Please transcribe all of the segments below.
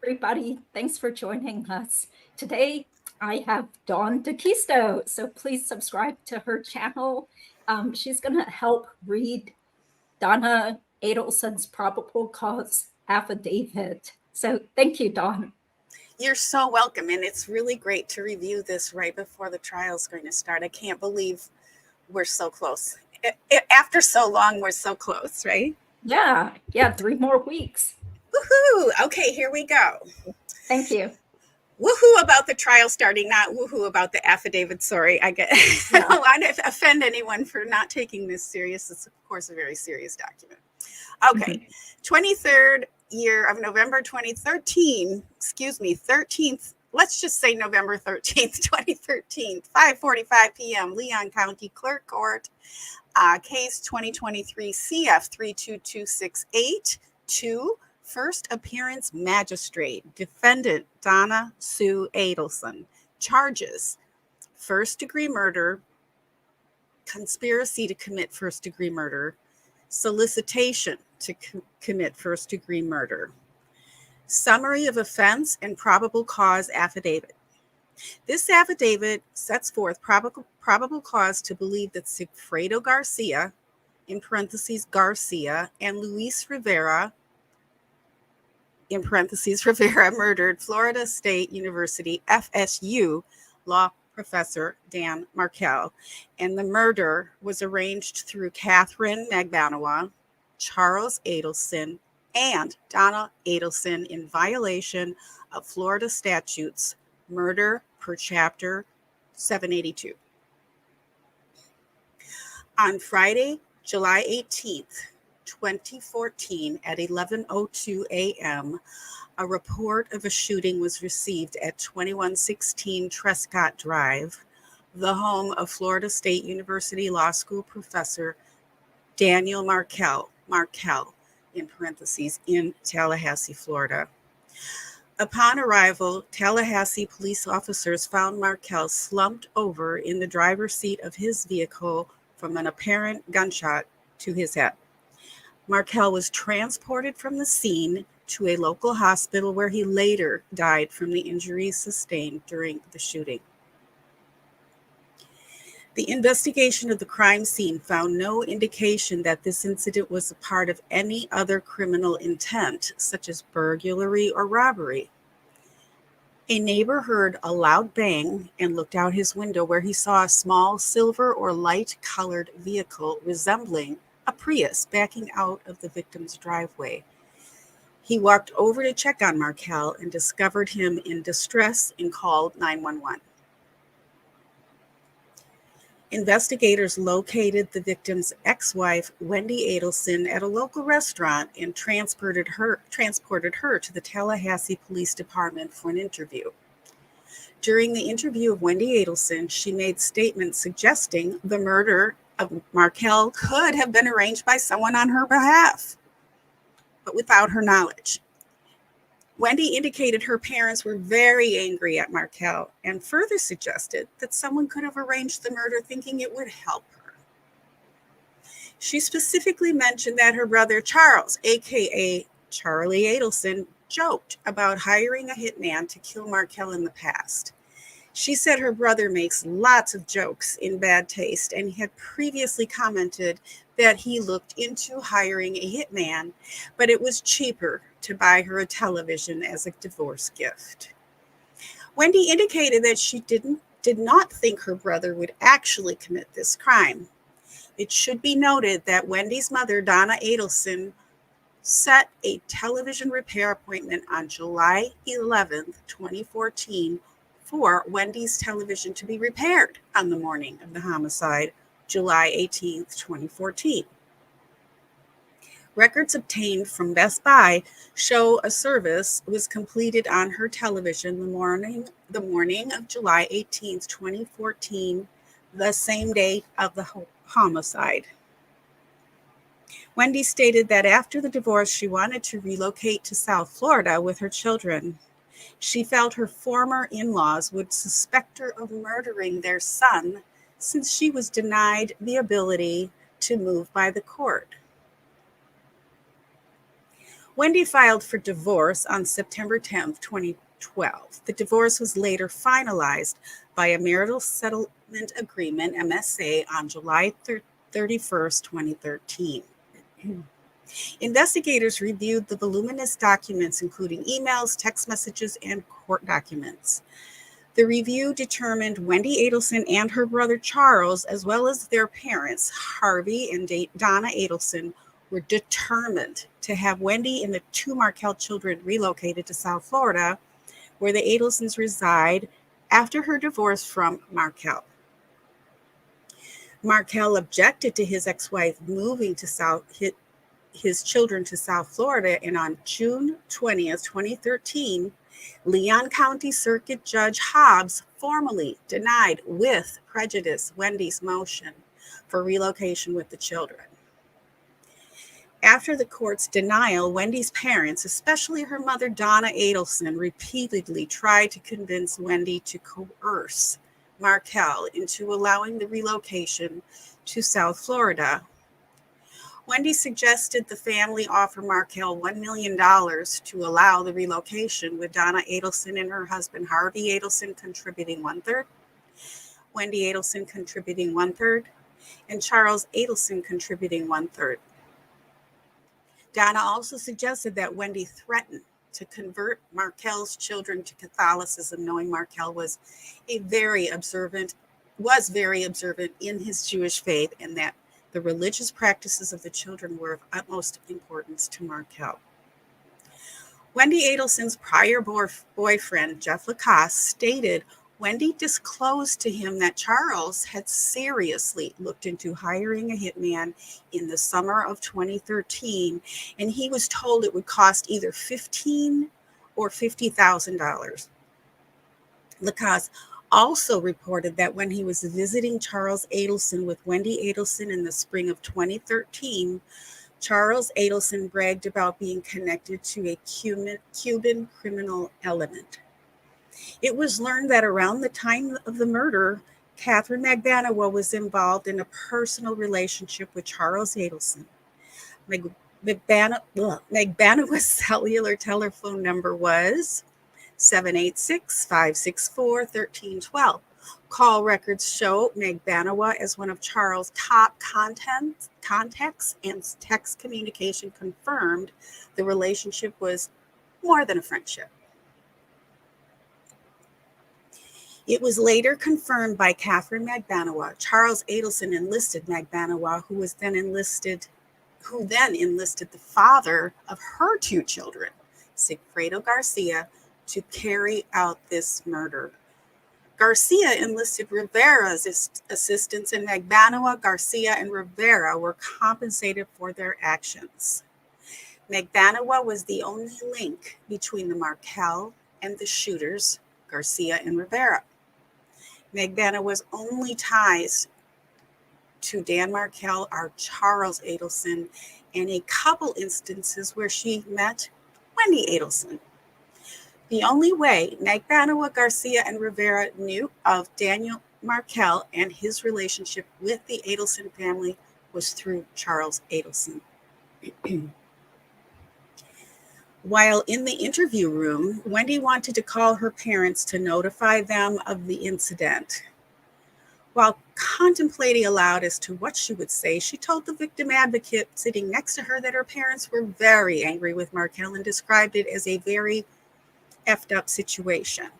everybody. Thanks for joining us. Today, I have Dawn DeKisto, so please subscribe to her channel. She's going to help read Donna Adelson's probable cause affidavit. So thank you, Dawn. You're so welcome, and it's really great to review this right before the trial is going to start. I can't believe we're so close. After so long, we're so close, right? Yeah, 3 more weeks. Woohoo! Okay, here we go. Thank you. Woohoo about the trial starting, not woohoo about the affidavit. Sorry, I don't want to offend anyone for not taking this serious. It's, of course, a very serious document. Okay, 23rd year of November 2013, 13th, let's just say November 13th, 2013, 5:45 p.m., Leon County Clerk Court, case 2023 CF 32268, 2, First Appearance Magistrate, Defendant Donna Sue Adelson. Charges: first-degree murder, conspiracy to commit first-degree murder, solicitation to commit first-degree murder. Summary of offense and probable cause affidavit. This affidavit sets forth probable cause to believe that Sigfredo Garcia, in parentheses Garcia, and Luis Rivera, in parentheses Rivera, murdered Florida State University FSU law professor Dan Markel, and the murder was arranged through Catherine Magbanua, Charles Adelson, and Donna Adelson in violation of Florida statutes, murder per chapter 782. On Friday, July 18th, 2014 at 11:02 a.m., a report of a shooting was received at 2116 Trescott Drive, the home of Florida State University Law School professor Daniel Markel, in parentheses, in Tallahassee, Florida. Upon arrival, Tallahassee police officers found Markel slumped over in the driver's seat of his vehicle from an apparent gunshot to his head. Markel was transported from the scene to a local hospital where he later died from the injuries sustained during the shooting. The investigation of the crime scene found no indication that this incident was a part of any other criminal intent, such as burglary or robbery. A neighbor heard a loud bang and looked out his window, where he saw a small silver or light-colored vehicle resembling a Prius backing out of the victim's driveway. He walked over to check on Markel and discovered him in distress and called 911. Investigators located the victim's ex-wife, Wendi Adelson, at a local restaurant and transported her to the Tallahassee Police Department for an interview. During the interview of Wendi Adelson, she made statements suggesting the murder of Markel could have been arranged by someone on her behalf, but without her knowledge. Wendi indicated her parents were very angry at Markel and further suggested that someone could have arranged the murder thinking it would help her. She specifically mentioned that her brother Charles, aka Charlie Adelson, joked about hiring a hitman to kill Markel in the past. She said her brother makes lots of jokes in bad taste and had previously commented that he looked into hiring a hitman, but it was cheaper to buy her a television as a divorce gift. Wendi indicated that she did not think her brother would actually commit this crime. It should be noted that Wendy's mother, Donna Adelson, set a television repair appointment on July 11th, 2014, for Wendy's television to be repaired on the morning of the homicide, July 18th, 2014. Records obtained from Best Buy show a service was completed on her television the morning of July 18th, 2014, the same day of the homicide. Wendi stated that after the divorce, she wanted to relocate to South Florida with her children. She felt her former in-laws would suspect her of murdering their son since she was denied the ability to move by the court. Wendi filed for divorce on September 10th, 2012. The divorce was later finalized by a marital settlement agreement, MSA, on July 31st, 2013. Investigators reviewed the voluminous documents, including emails, text messages, and court documents. The review determined Wendi Adelson and her brother Charles, as well as their parents, Harvey and Donna Adelson, were determined to have Wendi and the two Markel children relocated to South Florida, where the Adelsons reside after her divorce from Markel. Markel objected to his ex-wife moving to his children to South Florida, and on June 20th, 2013, Leon County Circuit Judge Hobbs formally denied with prejudice Wendi's motion for relocation with the children. After the court's denial, Wendi's parents, especially her mother Donna Adelson, repeatedly tried to convince Wendi to coerce Markel into allowing the relocation to South Florida. Wendi suggested the family offer Markel $1 million to allow the relocation, with Donna Adelson and her husband Harvey Adelson contributing 1/3, Wendi Adelson contributing 1/3, and Charles Adelson contributing 1/3. Donna also suggested that Wendi threaten to convert Markel's children to Catholicism, knowing Markel was very observant in his Jewish faith, and that the religious practices of the children were of utmost importance to Markel. Wendi Adelson's prior boyfriend, Jeff Lacasse, stated Wendi disclosed to him that Charles had seriously looked into hiring a hitman in the summer of 2013, and he was told it would cost either $15,000 or $50,000. Lacasse also reported that when he was visiting Charles Adelson with Wendi Adelson in the spring of 2013, Charles Adelson bragged about being connected to a Cuban criminal element. It was learned that around the time of the murder, Catherine Magbanua was involved in a personal relationship with Charles Adelson. Magbanua's cellular telephone number was 786-564-1312. Call records show Magbanua as one of Charles' top contacts, and text communication confirmed the relationship was more than a friendship. It was later confirmed by Catherine Magbanua. Charles Adelson enlisted Magbanua, who then enlisted the father of her two children, Sigfredo Garcia, to carry out this murder. Garcia enlisted Rivera's assistance, and Magbanua, Garcia, and Rivera were compensated for their actions. Magbanua was the only link between the Markel and the shooters, Garcia and Rivera. Magbanua's only ties to Dan Markel are Charles Adelson and a couple instances where she met Wendi Adelson. The only way Magbanua, Garcia, and Rivera knew of Daniel Markel and his relationship with the Adelson family was through Charles Adelson. While in the interview room, Wendi wanted to call her parents to notify them of the incident. While contemplating aloud as to what she would say, she told the victim advocate sitting next to her that her parents were very angry with Markel and described it as a very effed up situation.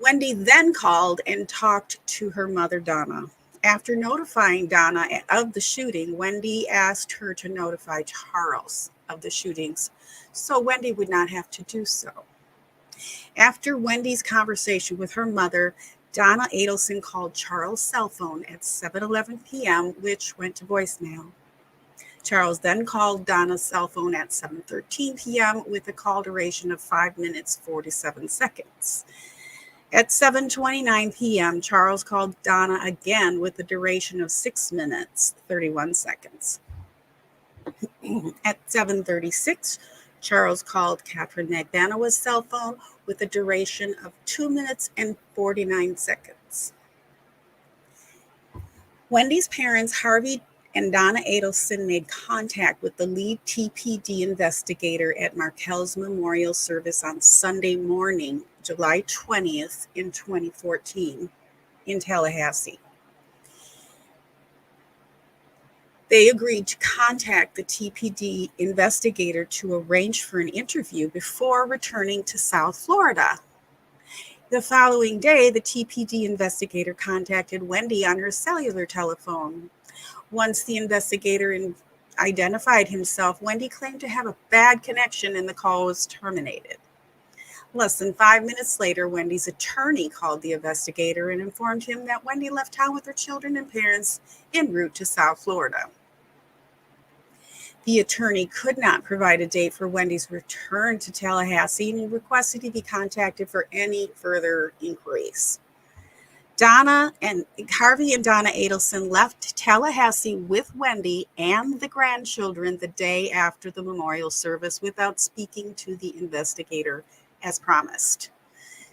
Wendi then called and talked to her mother, Donna. After notifying Donna of the shooting, Wendi asked her to notify Charles of the shootings so Wendi would not have to do so. After Wendi's conversation with her mother, Donna Adelson called Charles' cell phone at 7:11 p.m., which went to voicemail. Charles then called Donna's cell phone at 7:13 p.m. with a call duration of 5 minutes, 47 seconds. At 7:29 p.m., Charles called Donna again with a duration of 6 minutes, 31 seconds. At 7:36, Charles called Catherine Magbanua's cell phone with a duration of 2 minutes and 49 seconds. Wendi's parents, Harvey and Donna Adelson made contact with the lead TPD investigator at Markel's memorial service on Sunday morning, July 20th in 2014 in Tallahassee. They agreed to contact the TPD investigator to arrange for an interview before returning to South Florida. The following day, the TPD investigator contacted Wendi on her cellular telephone. Once the investigator identified himself, Wendi claimed to have a bad connection and the call was terminated. Less than 5 minutes later, Wendi's attorney called the investigator and informed him that Wendi left town with her children and parents en route to South Florida. The attorney could not provide a date for Wendi's return to Tallahassee and he requested to be contacted for any further inquiries. Harvey and Donna Adelson left Tallahassee with Wendi and the grandchildren the day after the memorial service without speaking to the investigator as promised.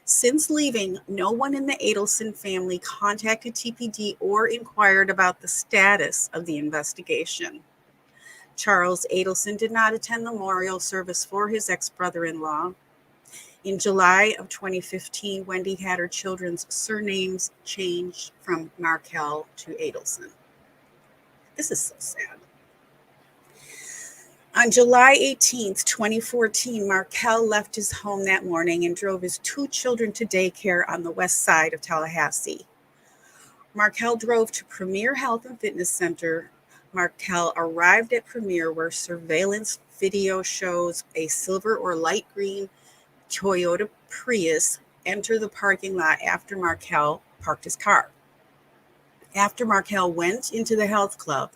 Since leaving, no one in the Adelson family contacted TPD or inquired about the status of the investigation. Charles Adelson did not attend the memorial service for his ex-brother-in-law. In July of 2015, Wendi had her children's surnames changed from Markel to Adelson. This is so sad. On July 18th, 2014, Markel left his home that morning and drove his 2 children to daycare on the west side of Tallahassee. Markel drove to Premier Health and Fitness Center. Markel arrived at Premier, where surveillance video shows a silver or light green Toyota Prius enter the parking lot after Markel parked his car. After Markel went into the health club,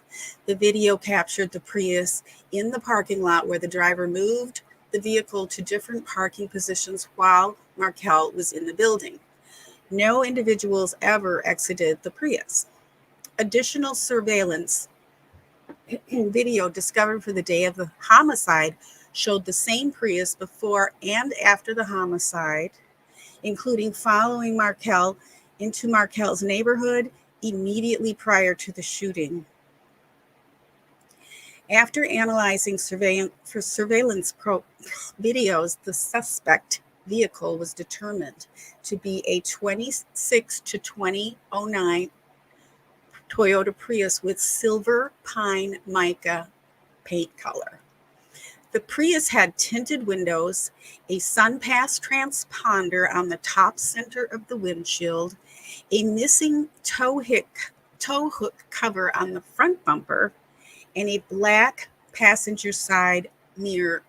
the video captured the Prius in the parking lot where the driver moved the vehicle to different parking positions while Markel was in the building. No individuals ever exited the Prius. Additional surveillance video discovered for the day of the homicide showed the same Prius before and after the homicide, including following Markel into Markel's neighborhood immediately prior to the shooting. After analyzing surveillance videos, the suspect vehicle was determined to be a 26 to 2009 Toyota Prius with silver pine mica paint color. The Prius had tinted windows, a SunPass transponder on the top center of the windshield, a missing tow hook cover on the front bumper, and a black passenger side mirror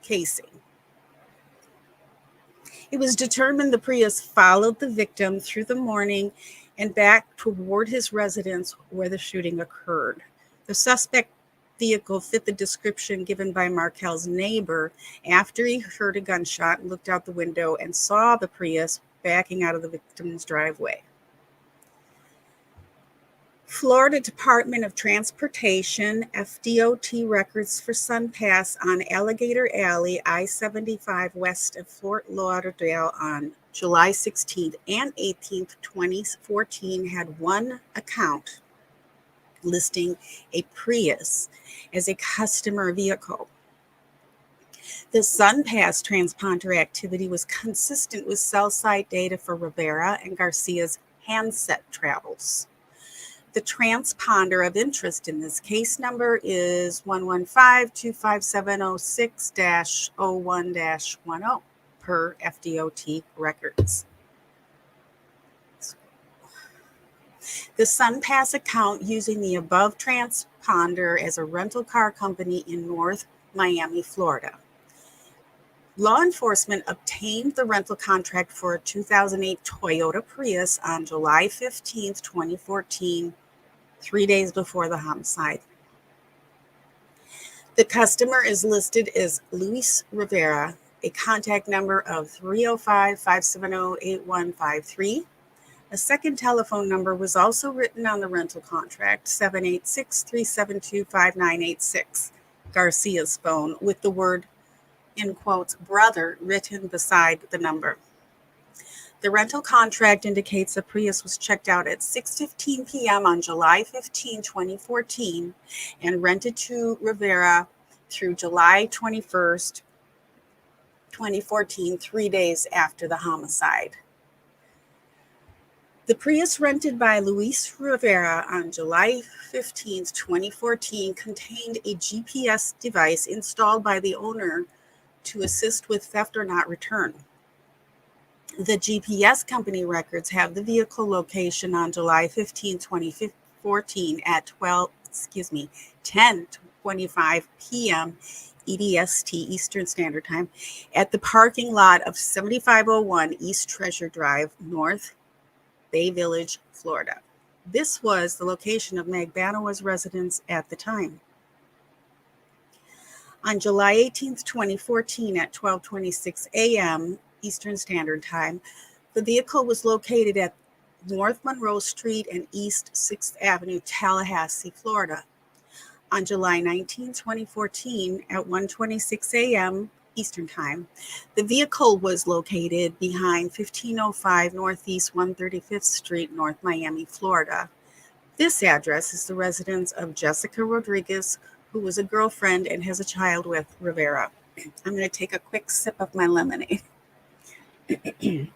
casing. It was determined the Prius followed the victim through the morning and back toward his residence where the shooting occurred. The suspect vehicle fit the description given by Markel's neighbor after he heard a gunshot and looked out the window and saw the Prius backing out of the victim's driveway. Florida Department of Transportation FDOT records for SunPass on Alligator Alley, I-75 west of Fort Lauderdale on July 16th and 18th, 2014 had one account listing a Prius as a customer vehicle. The SunPass transponder activity was consistent with cell site data for Rivera and Garcia's handset travels. The transponder of interest in this case number is 115-25706-01-10 per FDOT records. The SunPass account using the above transponder as a rental car company in North Miami, Florida. Law enforcement obtained the rental contract for a 2008 Toyota Prius on July 15, 2014, 3 days before the homicide. The customer is listed as Luis Rivera, a contact number of 305-570-8153. A second telephone number was also written on the rental contract, 786-372-5986, Garcia's phone, with the word, in quotes, brother written beside the number. The rental contract indicates the Prius was checked out at 6:15 p.m. on July 15, 2014, and rented to Rivera through July 21st, 2014, 3 days after the homicide. The Prius rented by Luis Rivera on July 15, 2014, contained a GPS device installed by the owner to assist with theft or not return. The GPS company records have the vehicle location on July 15, 2014 at 10:25 p.m. EDST, Eastern Standard Time, at the parking lot of 7501 East Treasure Drive, North Bay Village, Florida. This was the location of Magbanowa's residence at the time. On July 18, 2014 at 12:26 a.m. Eastern Standard Time, the vehicle was located at North Monroe Street and East 6th Avenue, Tallahassee, Florida. On July 19, 2014 at 1:26 a.m. Eastern Time, the vehicle was located behind 1505 Northeast 135th Street, North Miami, Florida. This address is the residence of Jessica Rodriguez, who was a girlfriend and has a child with Rivera. I'm going to take a quick sip of my lemonade.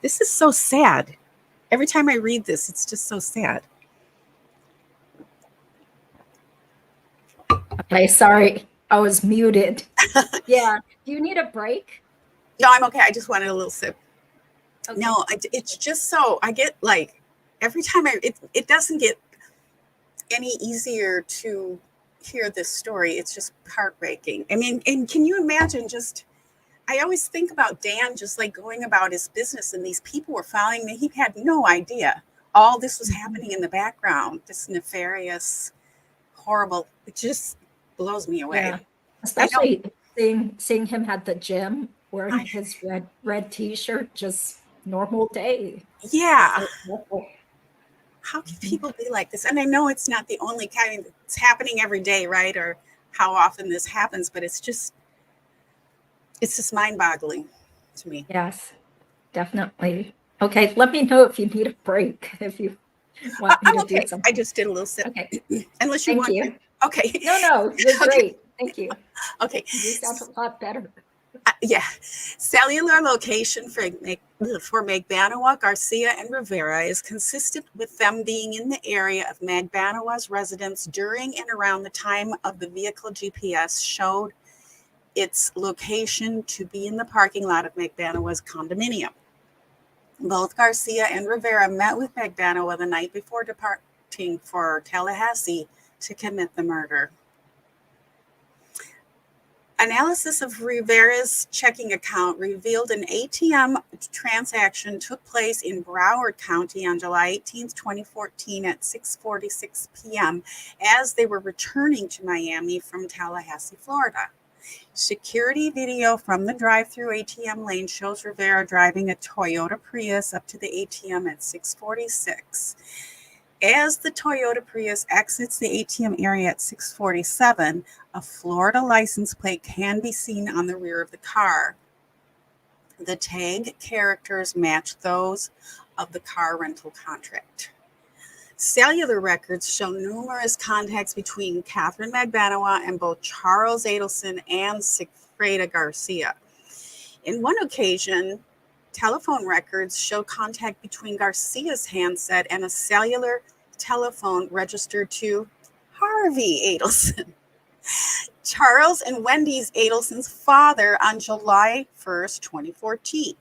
This is so sad. Every time I read this, it's just so sad. Okay, sorry, I was muted. Yeah, do you need a break? No, I'm okay. I just wanted a little sip. Okay. No, it's just so, I get like, every time it doesn't get any easier to hear this story. It's just heartbreaking. I mean, and can you imagine just, I always think about Dan just like going about his business and these people were following me. He had no idea all this was happening in the background, this nefarious, horrible, it just blows me away. Yeah, especially seeing him at the gym wearing his red t-shirt, just normal day. Yeah. How can people be like this? And I know it's not the only kind, it's happening every day, right? Or how often this happens, but it's just mind-boggling to me. Yes, definitely. Okay, let me know if you need a break, if you want me to do something. I just did a little sip. Okay. Unless you Thank want you. to. Okay. No, you're great. Thank you. Okay. You sound a lot better. Yeah. Cellular location for Magbanowa, Garcia, and Rivera is consistent with them being in the area of Magbanowa's residence during and around the time of the vehicle. GPS showed its location to be in the parking lot of Magbanowa's condominium. Both Garcia and Rivera met with Magbanowa the night before departing for Tallahassee to commit the murder. Analysis of Rivera's checking account revealed an ATM transaction took place in Broward County on July 18, 2014 at 6:46 p.m. as they were returning to Miami from Tallahassee, Florida. Security video from the drive-through ATM lane shows Rivera driving a Toyota Prius up to the ATM at 6:46. As the Toyota Prius exits the ATM area at 6:47, a Florida license plate can be seen on the rear of the car. The tag characters match those of the car rental contract. Cellular records show numerous contacts between Catherine Magbanowa and both Charles Adelson and Sigfreda Garcia. In one occasion, telephone records show contact between Garcia's handset and a cellular telephone registered to Harvey Adelson, Charles and Wendi Adelson's father, on July 1st, 2014.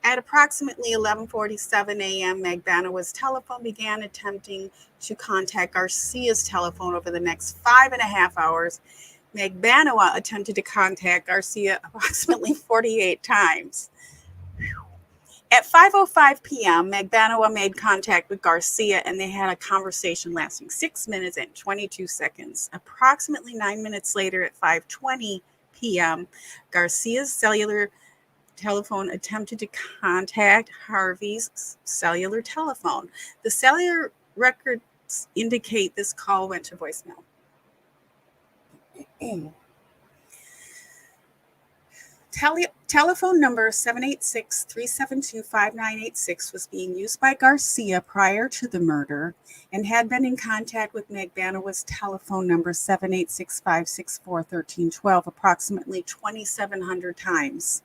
At approximately 11:47 a.m., Magbanowa's telephone began attempting to contact Garcia's telephone. Over the next 5.5 hours, Magbanowa attempted to contact Garcia approximately 48 times. At 5:05 p.m., Magbanowa made contact with Garcia and they had a conversation lasting 6 minutes and 22 seconds. Approximately 9 minutes later, at 5:20 p.m., Garcia's cellular telephone attempted to contact Harvey's cellular telephone. The cellular records indicate this call went to voicemail. Telephone number 786-372-5986 was being used by Garcia prior to the murder and had been in contact with Magbanowa's telephone number 786-564-1312 approximately 2,700 times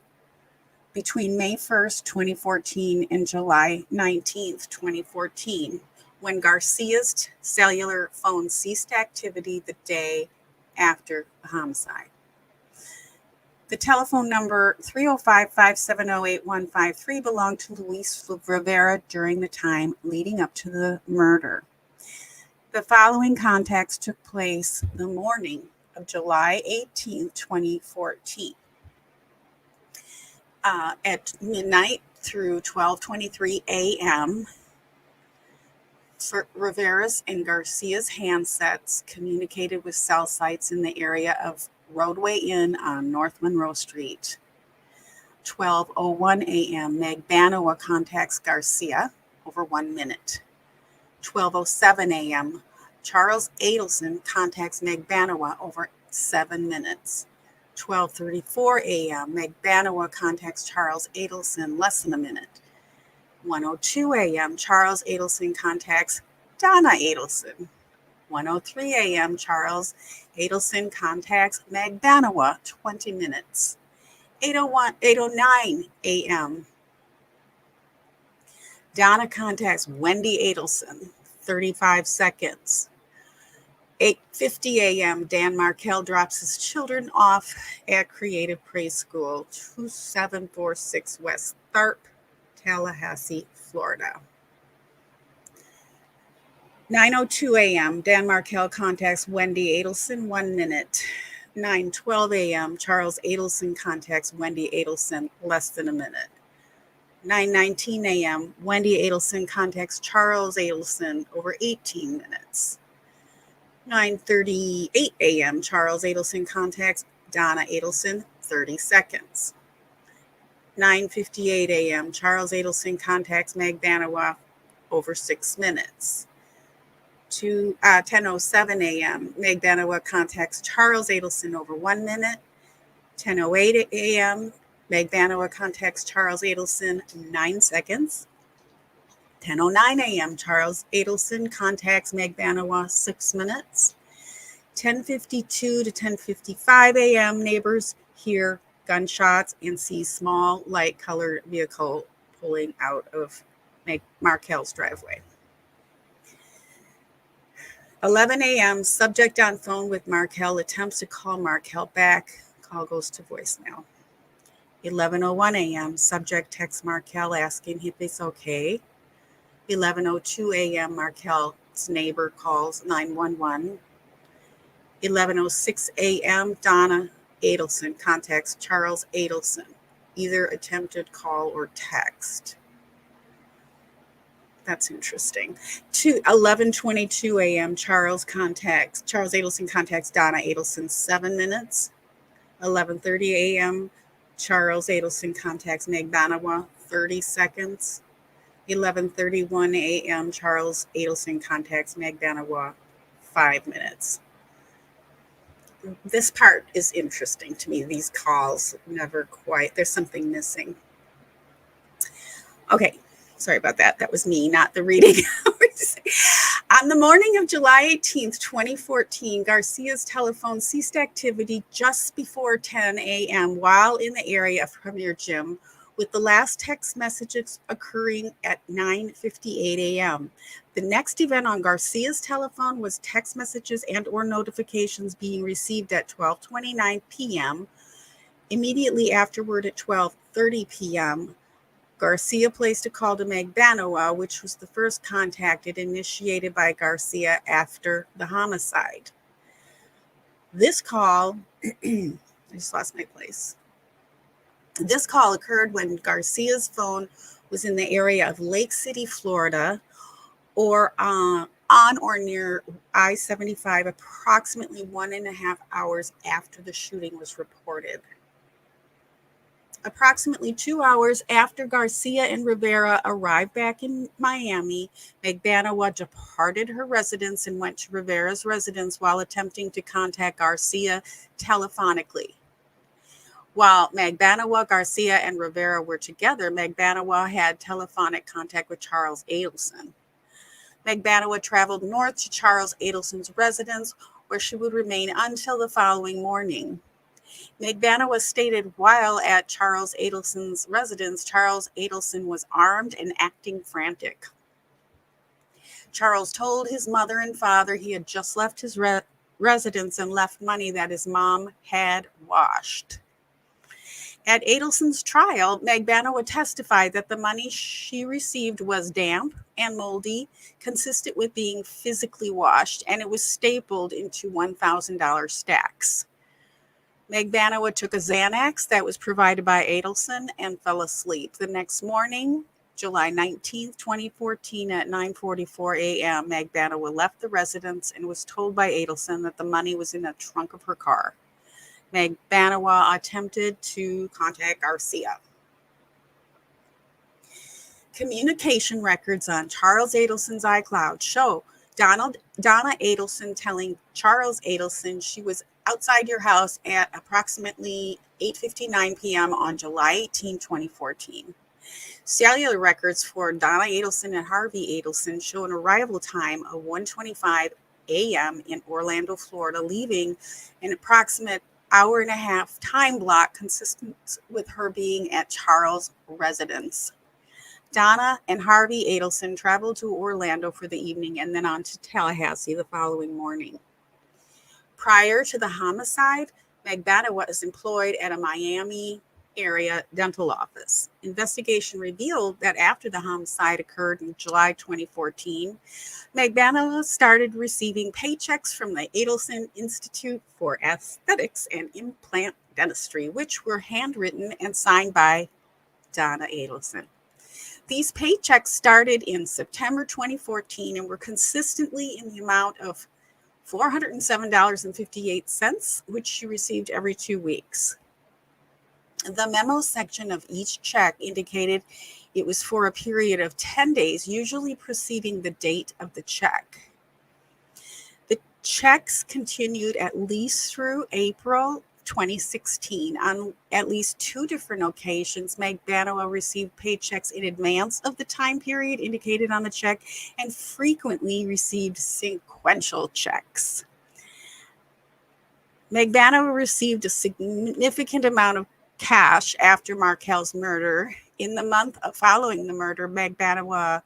between May 1st, 2014 and July 19th, 2014, when Garcia's cellular phone ceased activity the day after the homicide. The telephone number 305-570-8153 belonged to Luis Rivera during the time leading up to the murder. The following contacts took place the morning of July 18, 2014. At midnight through 12:23 a.m., Rivera's and Garcia's handsets communicated with cell sites in the area of Roadway Inn on North Monroe Street. 12:01 a.m., Magbanowa contacts Garcia over 1 minute. 12:07 a.m., Charles Adelson contacts Magbanowa over 7 minutes. 12:34 a.m., Magbanowa contacts Charles Adelson less than a minute. 1:02 a.m., Charles Adelson contacts Donna Adelson. 1:03 a.m., Charles Adelson contacts Magbanowa 20 minutes. 8:09 a.m., Donna contacts Wendi Adelson, 35 seconds. 8:50 a.m., Dan Markel drops his children off at Creative Preschool, 2746 West Tharp, Tallahassee, Florida. 9:02 a.m., Dan Markel contacts Wendi Adelson, 1 minute. 9:12 a.m., Charles Adelson contacts Wendi Adelson, less than a minute. 9:19 a.m., Wendi Adelson contacts Charles Adelson, over 18 minutes. 9:38 a.m., Charles Adelson contacts Donna Adelson, 30 seconds. 9:58 a.m., Charles Adelson contacts Magbanowa, over 6 minutes. 10:07 a.m., Magbanowa contacts Charles Adelson, over 1 minute. 10:08 a.m., Magbanowa contacts Charles Adelson, 9 seconds. 10:09 a.m., Charles Adelson contacts Magbanowa, 6 minutes. 10:52 to 10:55 a.m., neighbors hear gunshots and see small light-colored vehicle pulling out of Markel's driveway. 11 a.m., subject on phone with Markel attempts to call Markel back. Call goes to voicemail. 11:01 a.m., subject texts Markel asking if it's okay. 11:02 a.m., Markel's neighbor calls 911. 11:06 a.m., Donna Adelson contacts Charles Adelson, either attempted call or text. That's interesting. 11:22 a.m., Charles Adelson contacts Donna Adelson, 7 minutes. 11:30 a.m., Charles Adelson contacts Magbanowa, 30 seconds. 11:31 a.m., Charles Adelson contacts Magbanowa, 5 minutes. This part is interesting to me. These calls never quite, there's something missing. Okay, sorry about that. That was me, not the reading. On the morning of July 18th, 2014, Garcia's telephone ceased activity just before 10 a.m. while in the area of Premier Gym, with the last text messages occurring at 9:58 a.m. The next event on Garcia's telephone was text messages and or notifications being received at 12:29 p.m. Immediately afterward at 12:30 p.m., Garcia placed a call to Magbanowa, which was the first contact initiated by Garcia after the homicide. This call, I just lost my place. This call occurred when Garcia's phone was in the area of Lake City, Florida, or on or near I-75, approximately 1.5 hours after the shooting was reported. Approximately 2 hours after Garcia and Rivera arrived back in Miami, Magbanowa departed her residence and went to Rivera's residence while attempting to contact Garcia telephonically. While Magbanua, Garcia, and Rivera were together, Magbanua had telephonic contact with Charles Adelson. Magbanua traveled north to Charles Adelson's residence, where she would remain until the following morning. Magbanua stated while at Charles Adelson's residence, Charles Adelson was armed and acting frantic. Charles told his mother and father he had just left his residence and left money that his mom had washed. At Adelson's trial, Magbanua testified that the money she received was damp and moldy, consistent with being physically washed, and it was stapled into $1,000 stacks. Magbanua took a Xanax that was provided by Adelson and fell asleep. The next morning, July 19, 2014, at 9:44 a.m., Magbanua left the residence and was told by Adelson that the money was in the trunk of her car. Magbanua attempted to contact Garcia. Communication records on Charles Adelson's iCloud show Donna Adelson telling Charles Adelson she was outside your house at approximately 8:59 p.m. on July 18, 2014. Cellular records for Donna Adelson and Harvey Adelson show an arrival time of 1:25 a.m. in Orlando, Florida, leaving an approximate hour and a half time block consistent with her being at Charles' residence. Donna and Harvey Adelson traveled to Orlando for the evening and then on to Tallahassee the following morning. Prior to the homicide, Magbanua was employed at a Miami area dental office. Investigation revealed that after the homicide occurred in July 2014, Magbanua started receiving paychecks from the Adelson Institute for Aesthetics and Implant Dentistry, which were handwritten and signed by Donna Adelson. These paychecks started in September 2014 and were consistently in the amount of $407.58, which she received every 2 weeks. The memo section of each check indicated it was for a period of 10 days, usually preceding the date of the check. The checks continued at least through April 2016. On at least 2 different occasions, Magbanua received paychecks in advance of the time period indicated on the check and frequently received sequential checks. Magbanua received a significant amount of cash after Markel's murder. In the month following the murder, Magbanua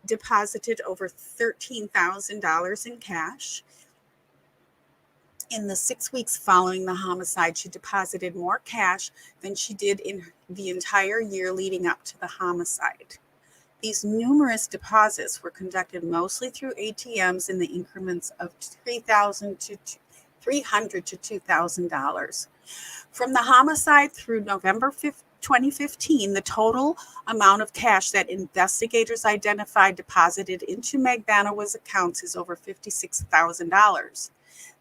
deposited over $13,000 in cash. In the 6 weeks following the homicide, she deposited more cash than she did in the entire year leading up to the homicide. These numerous deposits were conducted mostly through ATMs in the increments of $300 to $2,000. From the homicide through November 5th, 2015, the total amount of cash that investigators identified deposited into Magbanua's accounts is over $56,000.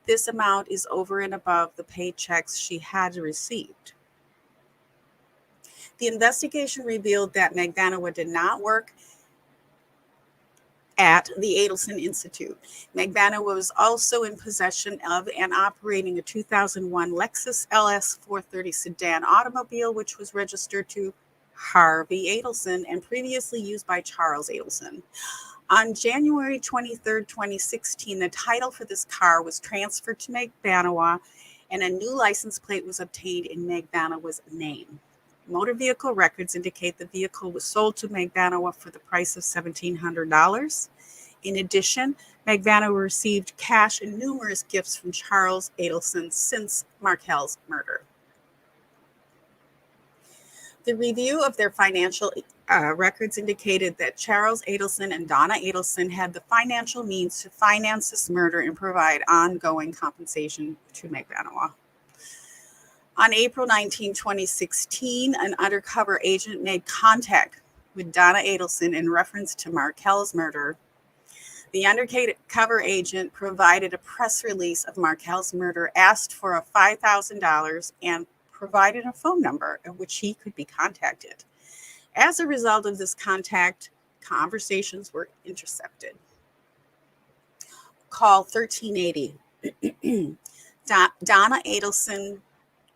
This amount is over and above the paychecks she had received. The investigation revealed that Magbanua did not work at the Adelson Institute. Magbanua was also in possession of and operating a 2001 Lexus LS 430 sedan automobile, which was registered to Harvey Adelson and previously used by Charles Adelson. On January 23, 2016, the title for this car was transferred to Magbanua and a new license plate was obtained in Magbanua's name. Motor vehicle records indicate the vehicle was sold to Magbanua for the price of $1,700. In addition, Magbanua received cash and numerous gifts from Charles Adelson since Markel's murder. The review of their financial records indicated that Charles Adelson and Donna Adelson had the financial means to finance this murder and provide ongoing compensation to Magbanua. On April 19, 2016, an undercover agent made contact with Donna Adelson in reference to Markel's murder. The undercover agent provided a press release of Markel's murder, asked for $5,000, and provided a phone number at which he could be contacted. As a result of this contact, conversations were intercepted. Call 1380. Donna Adelson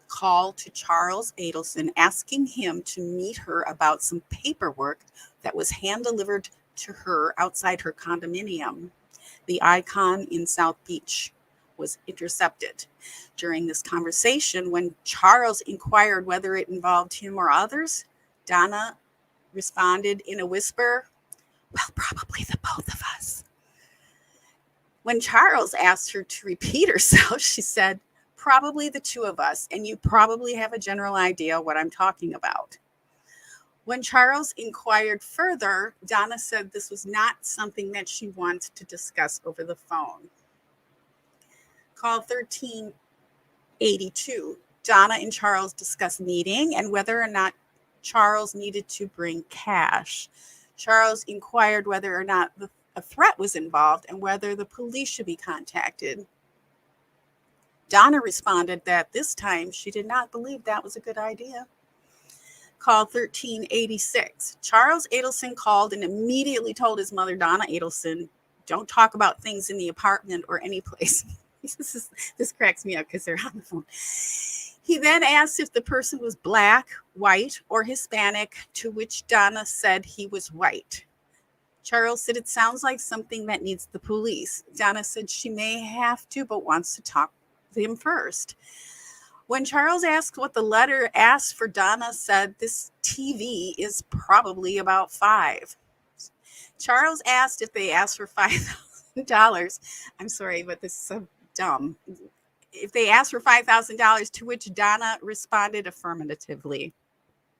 call to Charles Adelson asking him to meet her about some paperwork that was hand-delivered to her outside her condominium. The Icon in South Beach was intercepted. During this conversation, when Charles inquired whether it involved him or others, Donna responded in a whisper, "Well, probably the both of us." When Charles asked her to repeat herself, she said, "Probably the two of us, and you probably have a general idea what I'm talking about." When Charles inquired further, Donna said this was not something that she wanted to discuss over the phone. Call 1382. Donna and Charles discussed meeting and whether or not Charles needed to bring cash. Charles inquired whether or not a threat was involved and whether the police should be contacted. Donna responded that this time she did not believe that was a good idea. Call 1386. Charles Adelson called and immediately told his mother, Donna Adelson, "Don't talk about things in the apartment or any place." This cracks me up because they're on the phone. He then asked if the person was black, white, or Hispanic, to which Donna said he was white. Charles said, "It sounds like something that needs the police." Donna said she may have to, but wants to talk to him first. When Charles asked what the letter asked for, Donna said, "This TV is probably about 5." Charles asked if they asked for $5,000. I'm sorry, but this is so dumb. If they asked for $5,000, to which Donna responded affirmatively.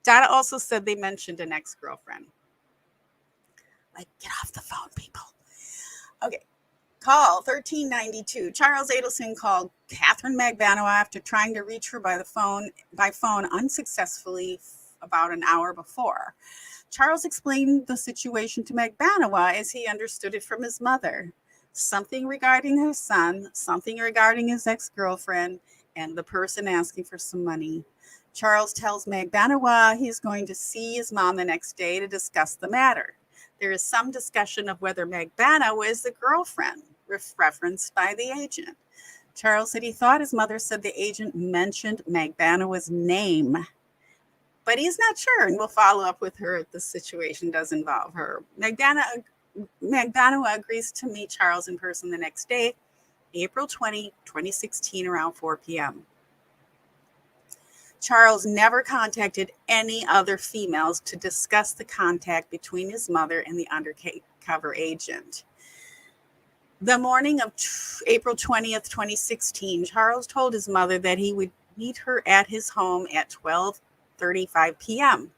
Donna also said they mentioned an ex-girlfriend. Like, get off the phone, people. Okay. Call 1392. Charles Adelson called Catherine Magbanowa after trying to reach her by phone unsuccessfully about an hour before. Charles explained the situation to Magbanowa as he understood it from his mother. Something regarding her son, something regarding his ex-girlfriend, and the person asking for some money. Charles tells Magbanowa he's going to see his mom the next day to discuss the matter. There is some discussion of whether Magbanowa is the girlfriend, referenced by the agent. Charles said he thought his mother said the agent mentioned Magbanowa's name, but he's not sure and will follow up with her if the situation does involve her. Magbanowa agrees to meet Charles in person the next day, April 20, 2016, around 4 p.m. Charles never contacted any other females to discuss the contact between his mother and the undercover agent. The morning of April 20th, 2016, Charles told his mother that he would meet her at his home at 12:35 p.m.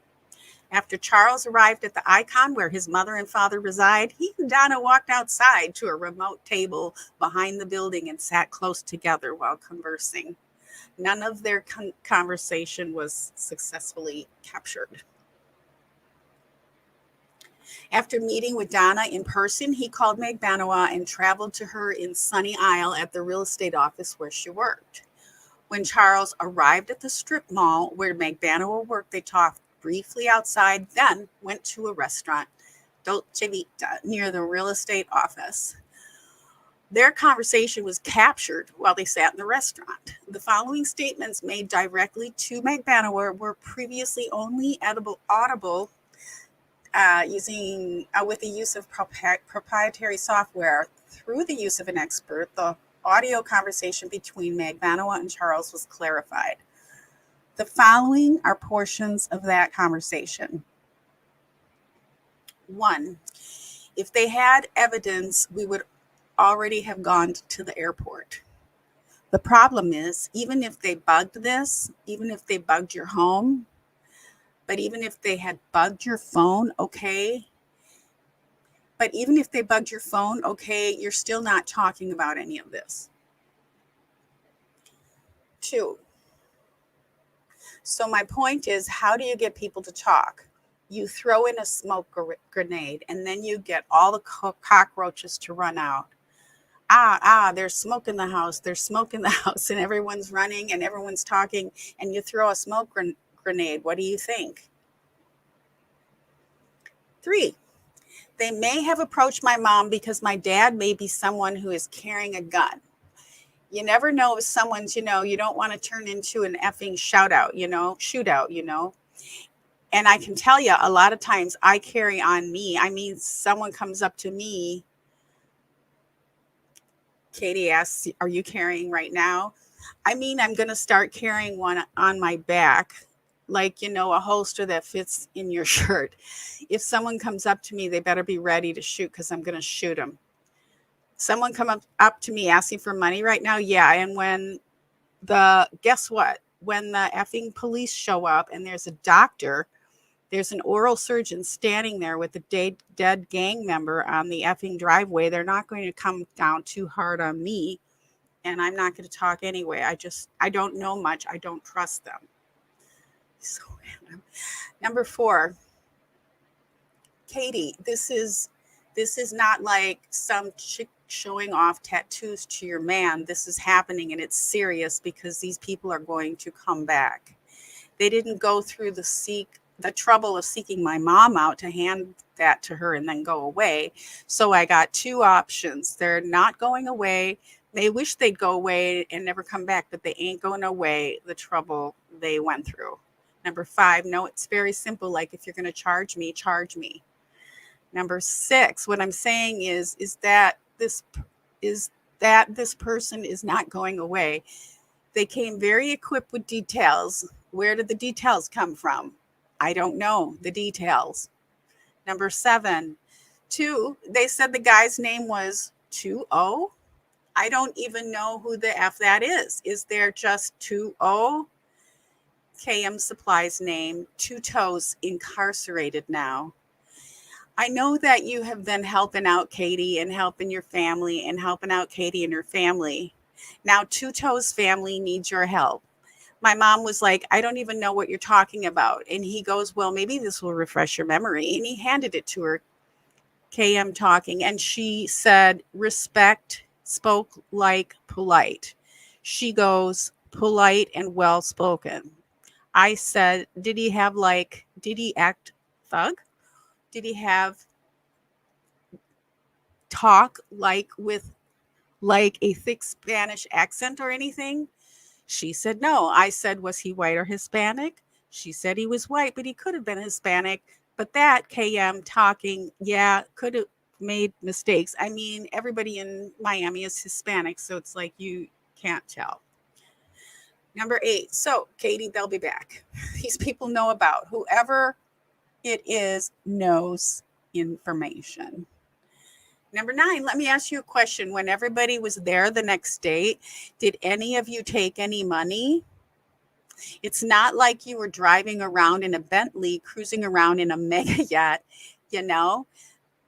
After Charles arrived at the Icon where his mother and father reside, he and Donna walked outside to a remote table behind the building and sat close together while conversing. None of their conversation was successfully captured. After meeting with Donna in person, he called Magbanowa and traveled to her in Sunny Isle at the real estate office where she worked. When Charles arrived at the strip mall where Magbanowa worked, they talked briefly outside, then went to a restaurant, Dolce Vita, near the real estate office. Their conversation was captured while they sat in the restaurant. The following statements made directly to Magbanowa were previously only audible with the use of proprietary software. Through the use of an expert, the audio conversation between Magbanowa and Charles was clarified. The following are portions of that conversation. 1. If they had evidence, we would already have gone to the airport. The problem is, even if they bugged this, even if they bugged your home, but even if they had bugged your phone, okay. But even if they bugged your phone, okay, you're still not talking about any of this. 2. So my point is, how do you get people to talk? You throw in a smoke grenade, and then you get all the cockroaches to run out. There's smoke in the house. There's smoke in the house, and everyone's running and everyone's talking, and you throw a smoke grenade. What do you think? 3. They may have approached my mom because my dad may be someone who is carrying a gun. You never know if someone's, you don't want to turn into an effing shootout. And I can tell you a lot of times I carry on me. I mean, someone comes up to me. Katie asks, are you carrying right now? I mean, I'm going to start carrying one on my back, like, a holster that fits in your shirt. If someone comes up to me, they better be ready to shoot, because I'm going to shoot them. Someone come up to me asking for money right now. Yeah. And guess what? When the effing police show up and there's a doctor, there's an oral surgeon standing there with a dead gang member on the effing driveway, they're not going to come down too hard on me. And I'm not going to talk anyway. I don't know much. I don't trust them. So random. Number 4, Katie, this is not like some chick showing off tattoos to your man. This is happening, and it's serious, because these people are going to come back. They didn't go through the trouble of seeking my mom out to hand that to her and then go away. So I got 2 options. They're not going away. They wish they'd go away and never come back, but they ain't going away the trouble they went through. Number 5, no, it's very simple. Like, if you're going to charge me, charge me. Number 6, what I'm saying is that this person is not going away. They came very equipped with details. Where did the details come from? I don't know the details. Number 7, 2, they said the guy's name was 2-0. I don't even know who the F that is. Is there just 2-0? KM Supply's name, 2 Toes, incarcerated now. I know that you have been helping out Katie and helping your family and helping out Katie and her family. Now 2 Toes family needs your help. My mom was like, I don't even know what you're talking about. And he goes, well, maybe this will refresh your memory. And he handed it to her. KM talking. And she said, respect, spoke like polite. She goes, polite and well spoken. I said, did he act thug? Did he have talk with a thick Spanish accent or anything? She said no. I said, was he white or Hispanic? She said he was white, but he could have been Hispanic. But that KM talking, yeah, could have made mistakes. I mean, everybody in Miami is Hispanic, so it's like you can't tell. Number 8. So, Katie, they'll be back. These people know about whoever it is knows information. Number 9, let me ask you a question. When everybody was there the next day, did any of you take any money? It's not like you were driving around in a Bentley, cruising around in a mega yacht,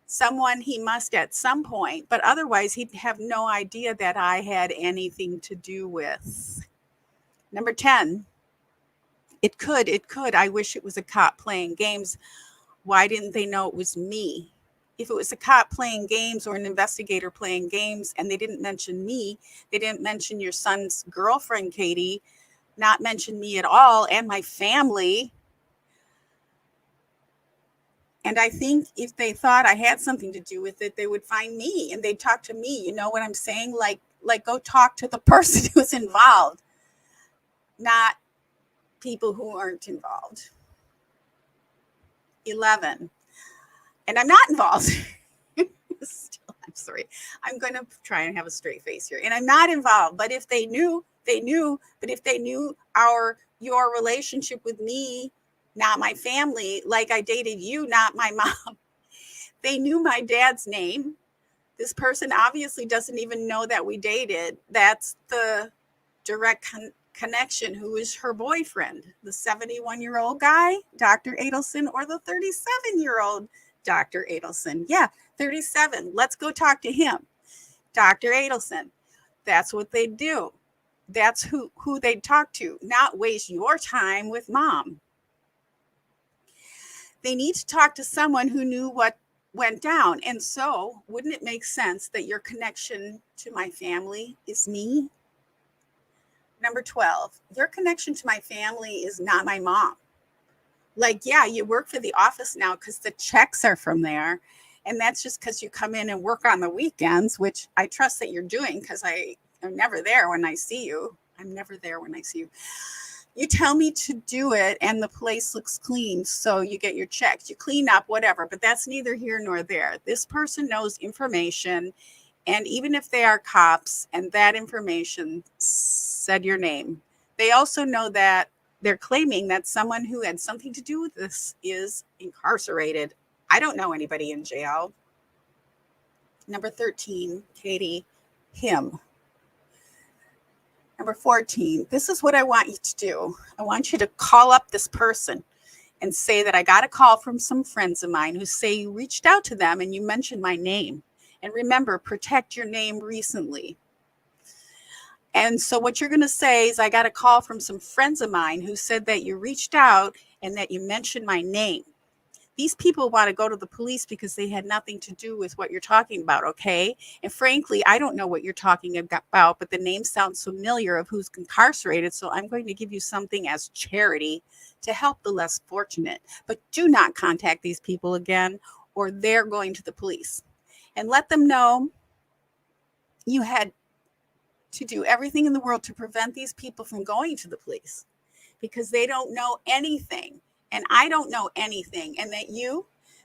Someone he must at some point, but otherwise he'd have no idea that I had anything to do with. Number 10, it could. I wish it was a cop playing games. Why didn't they know it was me? If it was a cop playing games or an investigator playing games and they didn't mention me, they didn't mention your son's girlfriend, Katie, not mention me at all, and my family. And I think if they thought I had something to do with it, they would find me and they'd talk to me. You know what I'm saying? Like go talk to the person who's involved, not people who aren't involved. 11. And I'm not involved. Still, I'm sorry. I'm going to try and have a straight face here. And I'm not involved. But if they knew, they knew. But if they knew your relationship with me, not my family, like I dated you, not my mom, they knew my dad's name. This person obviously doesn't even know that we dated. That's the direct connection. Who is her boyfriend? The 71-year-old guy, Dr. Adelson, or the 37-year-old Dr. Adelson? Yeah, 37. Let's go talk to him. Dr. Adelson. That's what they do. That's who they'd talk to, not waste your time with mom. They need to talk to someone who knew what went down. And so wouldn't it make sense that your connection to my family is me? Number 12, your connection to my family is not my mom. Like, yeah, you work for the office now because the checks are from there. And that's just because you come in and work on the weekends, which I trust that you're doing because I I'm never there when I see you. I'm never there when I see you. You tell me to do it and the place looks clean, so you get your checks. You clean up, whatever, but that's neither here nor there. This person knows information, and even if they are cops and that information said your name, they also know that they're claiming that someone who had something to do with this is incarcerated. I don't know anybody in jail. Number 13, Katie, him. Number 14, this is what I want you to do. I want you to call up this person and say that I got a call from some friends of mine who say you reached out to them and you mentioned my name. And remember, protect your name recently. And so what you're going to say is, I got a call from some friends of mine who said that you reached out and that you mentioned my name. These people want to go to the police because they had nothing to do with what you're talking about, okay? And frankly, I don't know what you're talking about, but the name sounds familiar of who's incarcerated, so I'm going to give you something as charity to help the less fortunate. But do not contact these people again, or they're going to the police. And let them know you had to do everything in the world to prevent these people from going to the police because they don't know anything. And I don't know anything. And that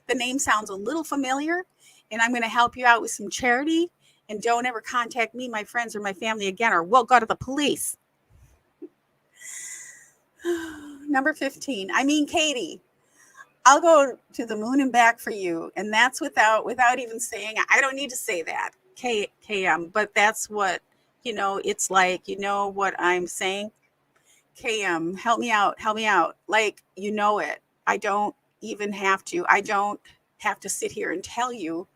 the name sounds a little familiar, and I'm going to help you out with some charity. And don't ever contact me, my friends, or my family again, or we'll go to the police. Number 15. Katie, I'll go to the moon and back for you. And that's without even saying, I don't need to say that, KM, but that's what, it's like, what I'm saying. KM, help me out. Like, it. I don't even have to. I don't have to sit here and tell you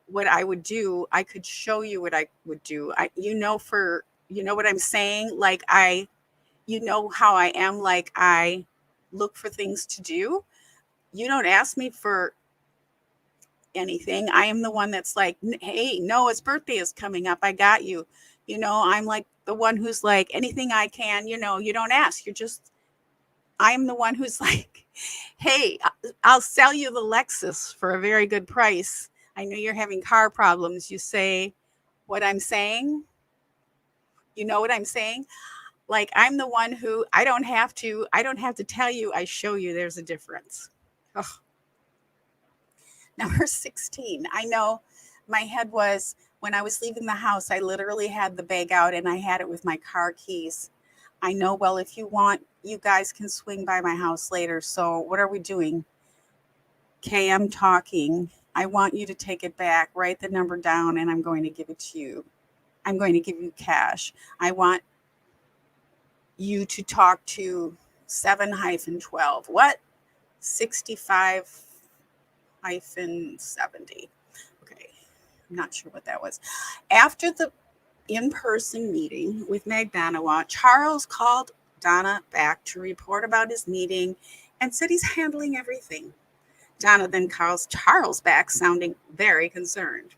what I would do. I could show you what I would do. What I'm saying? Like, how I am. Like, I look for things to do. You don't ask me for anything. I am the one that's like, hey, Noah's birthday is coming up. I got you. I'm like the one who's like, anything I can, you don't ask. I am the one who's like, hey, I'll sell you the Lexus for a very good price. I know you're having car problems. You say what I'm saying. You know what I'm saying? Like, I'm the one who I don't have to tell you. I show you there's a difference. Ugh. Number 16. I know my head was, when I was leaving the house, I literally had the bag out and I had it with my car keys. I know, well, if you want, you guys can swing by my house later. So what are we doing? Okay, I'm talking. I want you to take it back, write the number down, and I'm going to give it to you. I'm going to give you cash. I want you to talk to 7-12. What? 65-70. Okay. I'm not sure what that was. After the in-person meeting with Meg Banawa, Charles called Donna back to report about his meeting and said he's handling everything. Donna then calls Charles back, sounding very concerned.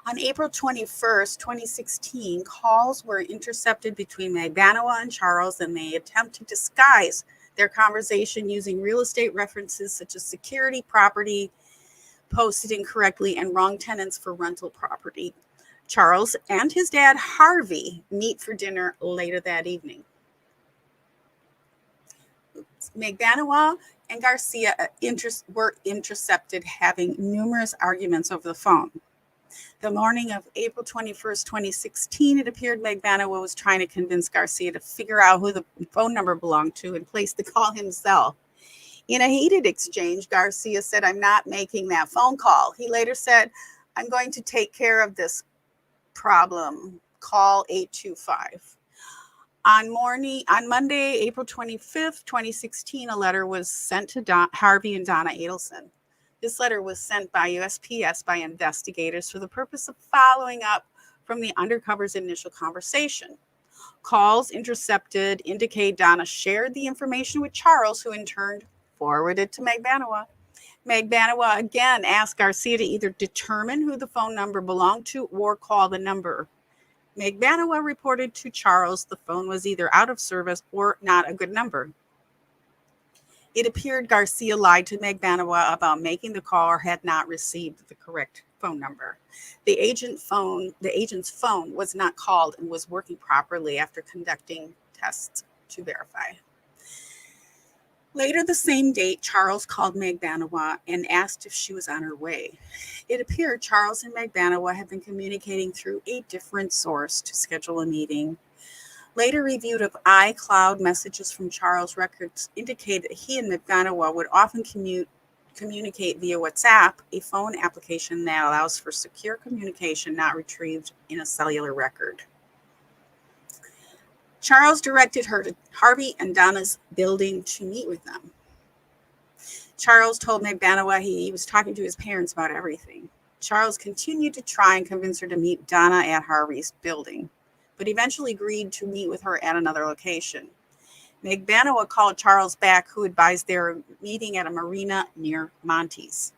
On April 21st, 2016, calls were intercepted between Meg Banawa and Charles, and they attempt to disguise their conversation using real estate references such as security, property posted incorrectly, and wrong tenants for rental property. Charles and his dad, Harvey, meet for dinner later that evening. Meg Banawa and Garcia were intercepted having numerous arguments over the phone. The morning of April 21st, 2016, it appeared Meg Banawa was trying to convince Garcia to figure out who the phone number belonged to and place the call himself. In a heated exchange, Garcia said, "I'm not making that phone call." He later said, "I'm going to take care of this problem. Call 825. On Monday, April 25th, 2016, a letter was sent to Harvey and Donna Adelson. This letter was sent by USPS by investigators for the purpose of following up from the Undercover's initial conversation. Calls intercepted indicate Donna shared the information with Charles, who in turn forwarded to Meg Banawa. Meg Banawa again asked Garcia to either determine who the phone number belonged to or call the number. Meg Banawa reported to Charles the phone was either out of service or not a good number. It appeared Garcia lied to Meg Banawa about making the call or had not received the correct phone number. The agent's phone was not called and was working properly after conducting tests to verify. Later the same date, Charles called Magbanua and asked if she was on her way. It appeared Charles and Magbanua had been communicating through a different source to schedule a meeting. Later review of iCloud messages from Charles' records indicate that he and Magbanua would often communicate via WhatsApp, a phone application that allows for secure communication not retrieved in a cellular record. Charles directed her to Harvey and Donna's building to meet with them. Charles told Magbanua he was talking to his parents about everything. Charles continued to try and convince her to meet Donna at Harvey's building, but eventually agreed to meet with her at another location. Magbanua called Charles back, who advised they were meeting at a marina near Monty's.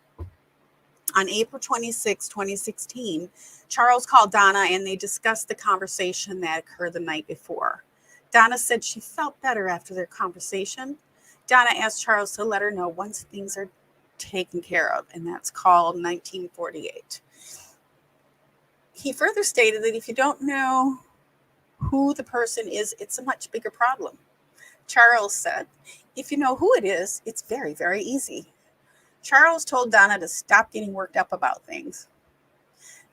On April 26, 2016, Charles called Donna and they discussed the conversation that occurred the night before. Donna said she felt better after their conversation. Donna asked Charles to let her know once things are taken care of, and that's called 1948. He further stated that if you don't know who the person is, it's a much bigger problem. Charles said, if you know who it is, it's very, very easy. Charles told Donna to stop getting worked up about things.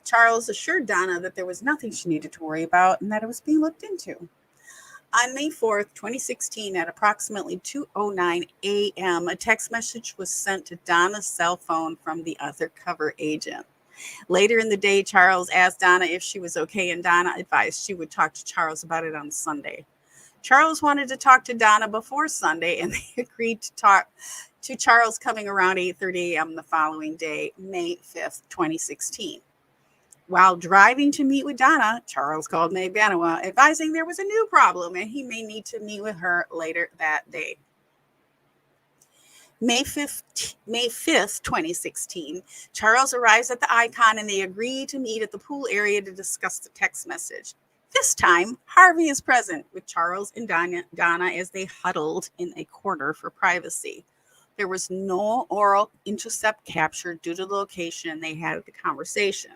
Charles assured Donna that there was nothing she needed to worry about and that it was being looked into. On May 4th, 2016, at approximately 2:09 a.m., a text message was sent to Donna's cell phone from the undercover agent. Later in the day, Charles asked Donna if she was okay, and Donna advised she would talk to Charles about it on Sunday. Charles wanted to talk to Donna before Sunday, and they agreed to talk to Charles coming around 8:30 a.m. the following day, May 5th, 2016. While driving to meet with Donna, Charles called Magbanua, advising there was a new problem and he may need to meet with her later that day. May 5th, 2016, Charles arrives at the Icon and they agree to meet at the pool area to discuss the text message. This time, Harvey is present with Charles and Donna as they huddled in a corner for privacy. There was no oral intercept captured due to the location they had the conversation.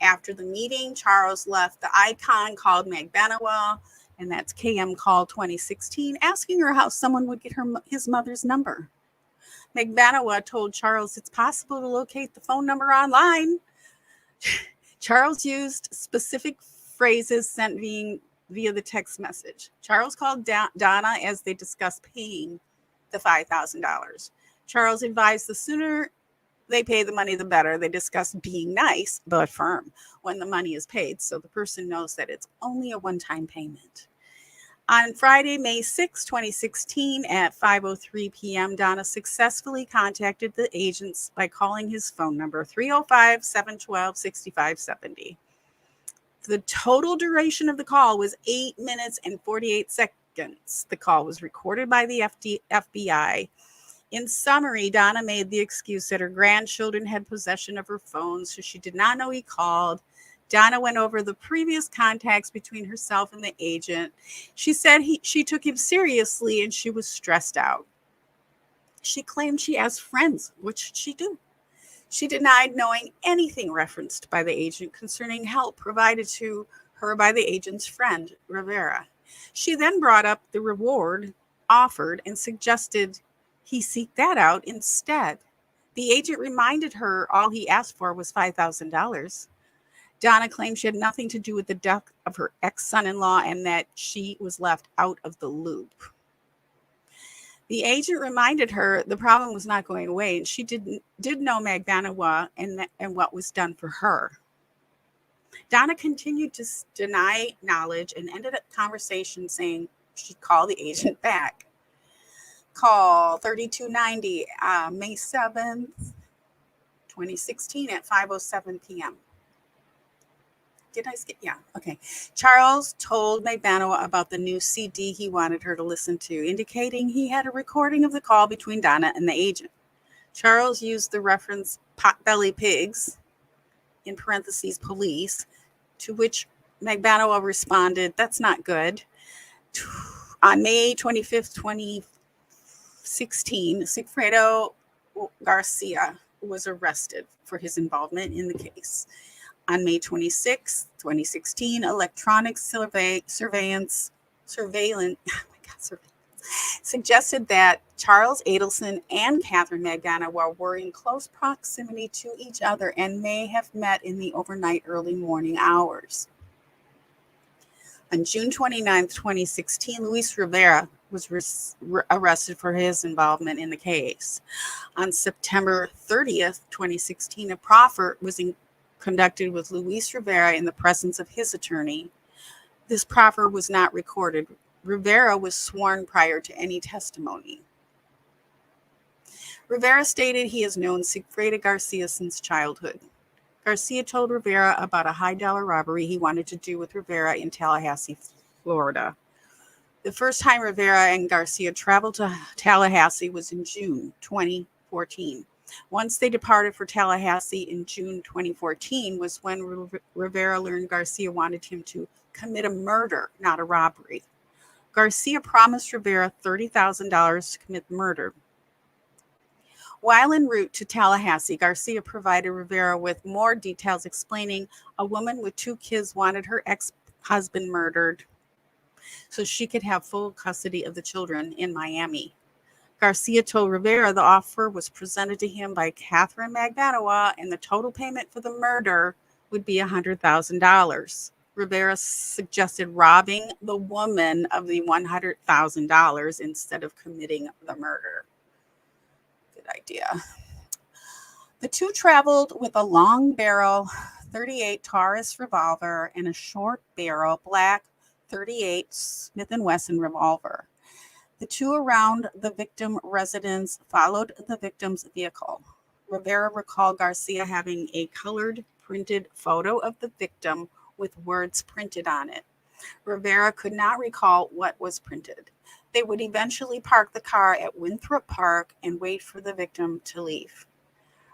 After the meeting, Charles left the Icon, called Magbanua, and that's KM Call 2016, asking her how someone would get his mother's number. Magbanua told Charles it's possible to locate the phone number online. Charles used specific phrases sent via the text message. Charles called Donna as they discussed paying the $5,000. Charles advised the sooner they pay the money, the better. They discussed being nice but firm when the money is paid, so the person knows that it's only a one-time payment. On Friday, May 6, 2016, at 5:03 p.m., Donna successfully contacted the agents by calling his phone number, 305-712-6570. The total duration of the call was 8 minutes and 48 seconds. The call was recorded by the FBI. In summary, Donna made the excuse that her grandchildren had possession of her phone, so she did not know he called. Donna went over the previous contacts between herself and the agent. She said she took him seriously and she was stressed out. She claimed she asked friends, what should she do? She denied knowing anything referenced by the agent concerning help provided to her by the agent's friend, Rivera. She then brought up the reward offered and suggested he seek that out instead. The agent reminded her all he asked for was $5,000. Donna claimed she had nothing to do with the death of her ex-son-in-law and that she was left out of the loop. The agent reminded her the problem was not going away, and she did know Magbanua and what was done for her. Donna continued to deny knowledge and ended up conversation saying she'd call the agent back. Call 3290, May 7th, 2016 at 5:07 p.m. Did I skip? Yeah, okay. Charles told Magbanua about the new CD he wanted her to listen to, indicating he had a recording of the call between Donna and the agent. Charles used the reference potbelly pigs, in parentheses, police, to which Magbanua responded, that's not good. On May 25th, 2016, Sigfredo Garcia was arrested for his involvement in the case. On May 26, 2016, electronic surveillance suggested that Charles Adelson and Catherine Magdanowa were in close proximity to each other and may have met in the overnight early morning hours. On June 29, 2016, Luis Rivera was arrested for his involvement in the case. On September 30th, 2016, a proffer was conducted with Luis Rivera in the presence of his attorney. This proffer was not recorded. Rivera was sworn prior to any testimony. Rivera stated he has known Sigfredo Garcia since childhood. Garcia told Rivera about a high-dollar robbery he wanted to do with Rivera in Tallahassee, Florida. The first time Rivera and Garcia traveled to Tallahassee was in June 2014. Once they departed for Tallahassee in June 2014 was when Rivera learned Garcia wanted him to commit a murder, not a robbery. Garcia promised Rivera $30,000 to commit the murder. While en route to Tallahassee, Garcia provided Rivera with more details explaining a woman with 2 kids wanted her ex-husband murdered so she could have full custody of the children in Miami. Garcia told Rivera the offer was presented to him by Catherine Magdanowa and the total payment for the murder would be $100,000. Rivera suggested robbing the woman of the $100,000 instead of committing the murder. Good idea. The two traveled with a long barrel 38 Taurus revolver and a short barrel black 38 Smith & Wesson revolver. The two around the victim residence followed the victim's vehicle. Rivera recalled Garcia having a colored printed photo of the victim with words printed on it. Rivera could not recall what was printed. They would eventually park the car at Winthrop Park and wait for the victim to leave.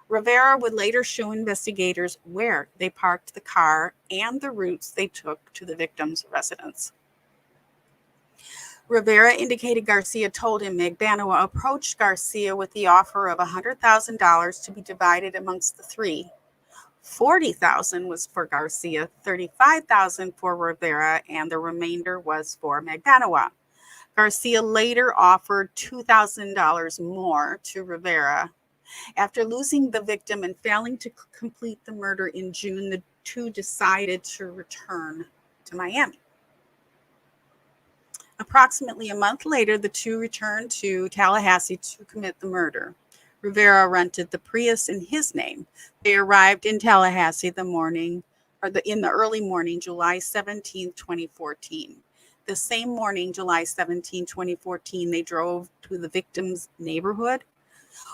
Rivera would later show investigators where they parked the car and the routes they took to the victim's residence. Rivera indicated Garcia told him Magdanowa approached Garcia with the offer of $100,000 to be divided amongst the three. $40,000 was for Garcia, $35,000 for Rivera, and the remainder was for Magdanowa. Garcia later offered $2,000 more to Rivera. After losing the victim and failing to complete the murder in June, the two decided to return to Miami. Approximately a month later, the two returned to Tallahassee to commit the murder. Rivera rented the Prius in his name. They arrived in Tallahassee in the early morning, July 17, 2014. The same morning, July 17, 2014, they drove to the victim's neighborhood.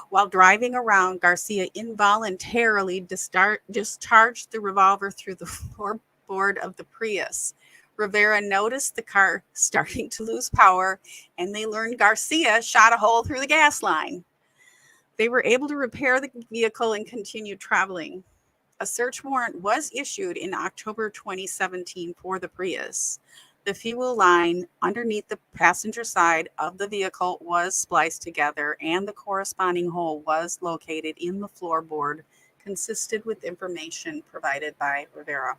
While driving around, Garcia involuntarily discharged the revolver through the floorboard of the Prius. Rivera noticed the car starting to lose power, and they learned Garcia shot a hole through the gas line. They were able to repair the vehicle and continue traveling. A search warrant was issued in October 2017 for the Prius. The fuel line underneath the passenger side of the vehicle was spliced together, and the corresponding hole was located in the floorboard, consistent with information provided by Rivera.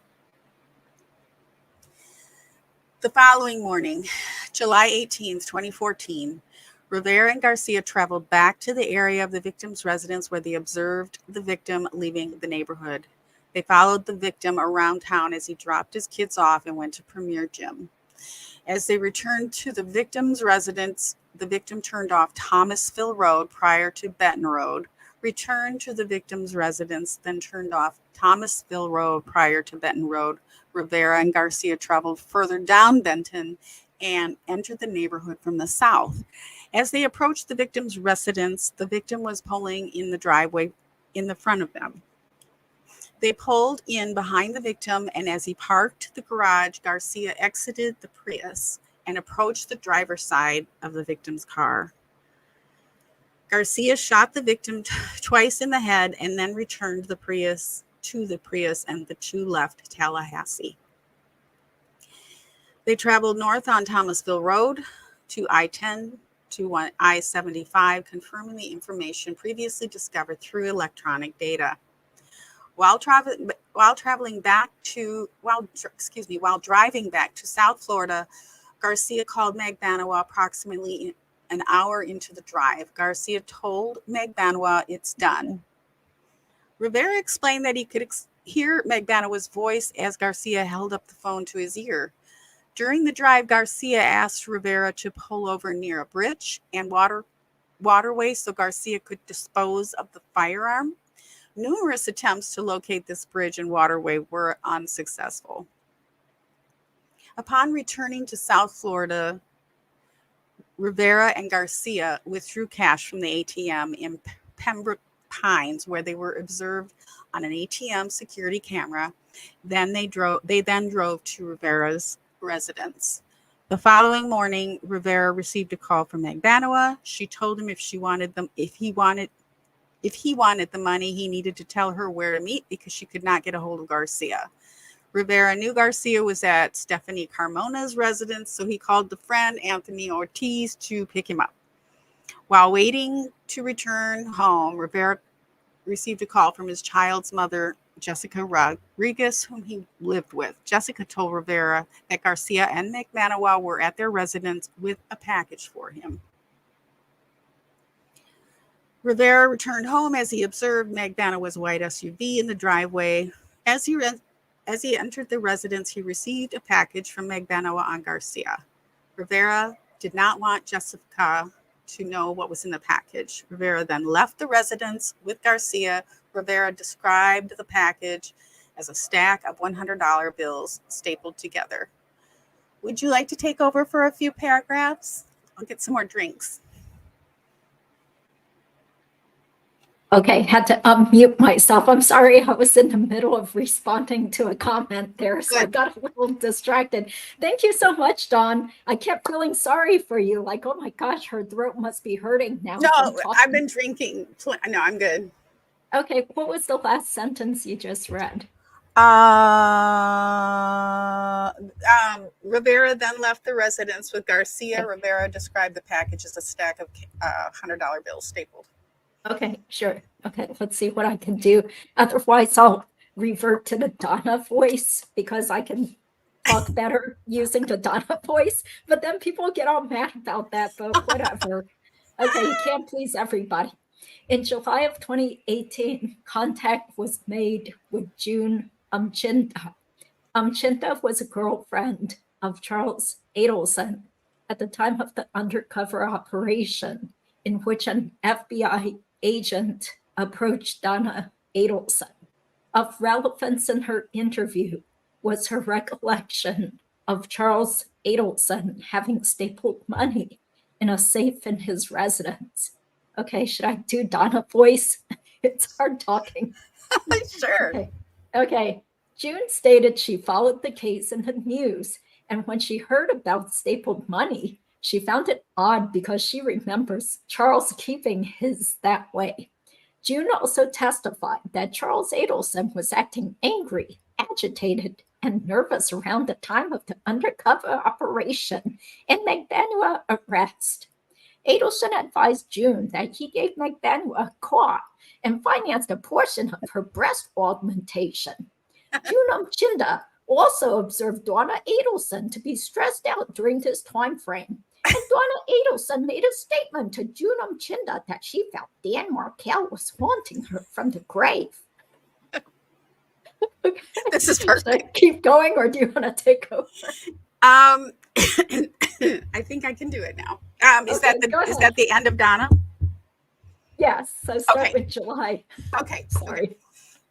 The following morning, July 18, 2014, Rivera and Garcia traveled back to the area of the victim's residence where they observed the victim leaving the neighborhood. They followed the victim around town as he dropped his kids off and went to Premier Gym. As they returned to the victim's residence, the victim turned off Thomasville Road prior to Benton Road, returned to the victim's residence, then turned off Thomasville Road prior to Benton Road. Rivera and Garcia traveled further down Benton and entered the neighborhood from the south. As they approached the victim's residence, the victim was pulling in the driveway in the front of them. They pulled in behind the victim, and as he parked the garage, Garcia exited the Prius and approached the driver's side of the victim's car. Garcia shot the victim twice in the head and then returned the Prius to the Prius, and the two left Tallahassee. They traveled north on Thomasville Road to I-10 to I-75, confirming the information previously discovered through electronic data. While driving back to South Florida, Garcia called Magbanua approximately an hour into the drive. Garcia told Magbanua, "It's done." Rivera explained that he could hear Magbanua's voice as Garcia held up the phone to his ear. During the drive, Garcia asked Rivera to pull over near a bridge and waterway so Garcia could dispose of the firearm. Numerous attempts to locate this bridge and waterway were unsuccessful. Upon returning to South Florida, Rivera and Garcia withdrew cash from the ATM in Pembroke Pines, where they were observed on an ATM security camera. They then drove to Rivera's residence. The following morning, Rivera received a call from Magbanua. She told him if he wanted the money, he needed to tell her where to meet because she could not get a hold of Garcia. Rivera knew Garcia was at Stephanie Carmona's residence, so he called the friend Anthony Ortiz to pick him up. While waiting to return home, Rivera received a call from his child's mother, Jessica Rodriguez, whom he lived with. Jessica told Rivera that Garcia and Magbanua were at their residence with a package for him. Rivera returned home as he observed Magbanua's white SUV in the driveway. As he entered the residence, he received a package from Magbanua on Garcia. Rivera did not want Jessica to know what was in the package. Rivera then left the residence with Garcia. Rivera described the package as a stack of $100 bills stapled together. Would you like to take over for a few paragraphs? I'll get some more drinks. Okay, had to unmute myself. I'm sorry, I was in the middle of responding to a comment there, so I got a little distracted. Thank you so much, Dawn. I kept feeling sorry for you, like, oh my gosh, her throat must be hurting now. No, I've been drinking. No, I'm good. Okay, what was the last sentence you just read? Rivera then left the residence with Garcia. Okay. Rivera described the package as a stack of $100 bills stapled. Okay, sure. Okay, let's see what I can do. Otherwise, I'll revert to the Donna voice because I can talk better using the Donna voice. But then people get all mad about that, but whatever. Okay, you can't please everybody. In July of 2018, contact was made with June Umchinda. Umchinda was a girlfriend of Charles Adelson at the time of the undercover operation in which an FBI agent approached Donna Adelson. Of relevance in her interview was her recollection of Charles Adelson having stapled money in a safe in his residence. Okay, should I do Donna voice? It's hard talking. Sure. Okay. June stated she followed the case in the news, and when she heard about stapled money, she found it odd because she remembers Charles keeping his that way. June also testified that Charles Adelson was acting angry, agitated, and nervous around the time of the undercover operation and Magbanua arrest. Adelson advised June that he gave Magbanua a car and financed a portion of her breast augmentation. June Umchinda also observed Donna Adelson to be stressed out during this time frame. And Donna Adelson made a statement to June Umchinda that she felt Dan Markel was haunting her from the grave. This is perfect. Should I keep going, or do you want to take over? I think I can do it now. Is that the end of Donna? Yes. So start with July. Okay. Sorry. Okay.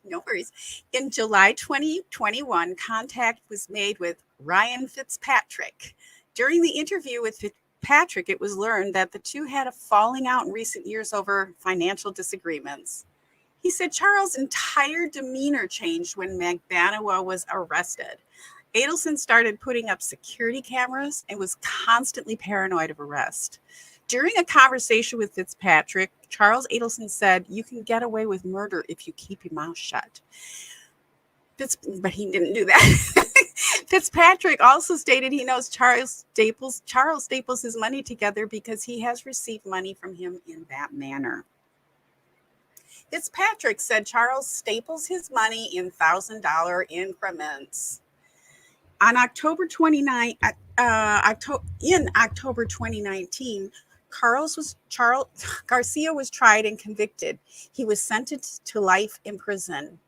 No worries. In July 2021, contact was made with Ryan Fitzpatrick. During the interview with Fitzpatrick, it was learned that the two had a falling out in recent years over financial disagreements. He said Charles' entire demeanor changed when Magbanua was arrested. Adelson started putting up security cameras and was constantly paranoid of arrest. During a conversation with Fitzpatrick, Charles Adelson said, "You can get away with murder if you keep your mouth shut." But he didn't do that. Fitzpatrick also stated he knows Charles staples his money together because he has received money from him in that manner. Fitzpatrick said Charles staples his money in $1,000 increments. On October 29, in October 2019, Garcia was tried and convicted. He was sentenced to life in prison.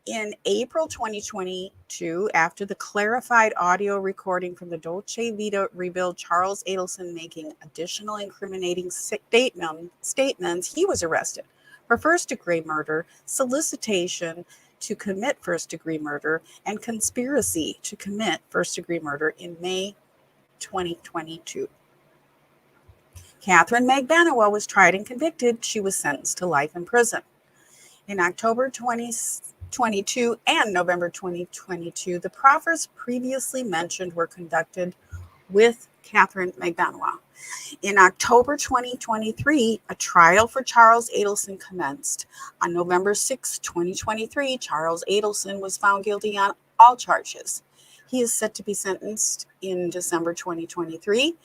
In April 2022, after the clarified audio recording from the Dolce Vita revealed Charles Adelson making additional incriminating statements, he was arrested for first-degree murder, solicitation to commit first-degree murder, and conspiracy to commit first-degree murder in May 2022. Catherine Magbanua was tried and convicted. She was sentenced to life in prison. In October 2022 and November 2022, the proffers previously mentioned were conducted with Catherine Magbanua. In October 2023, a trial for Charles Adelson commenced. On November 6, 2023, Charles Adelson was found guilty on all charges. He is set to be sentenced in December 2023.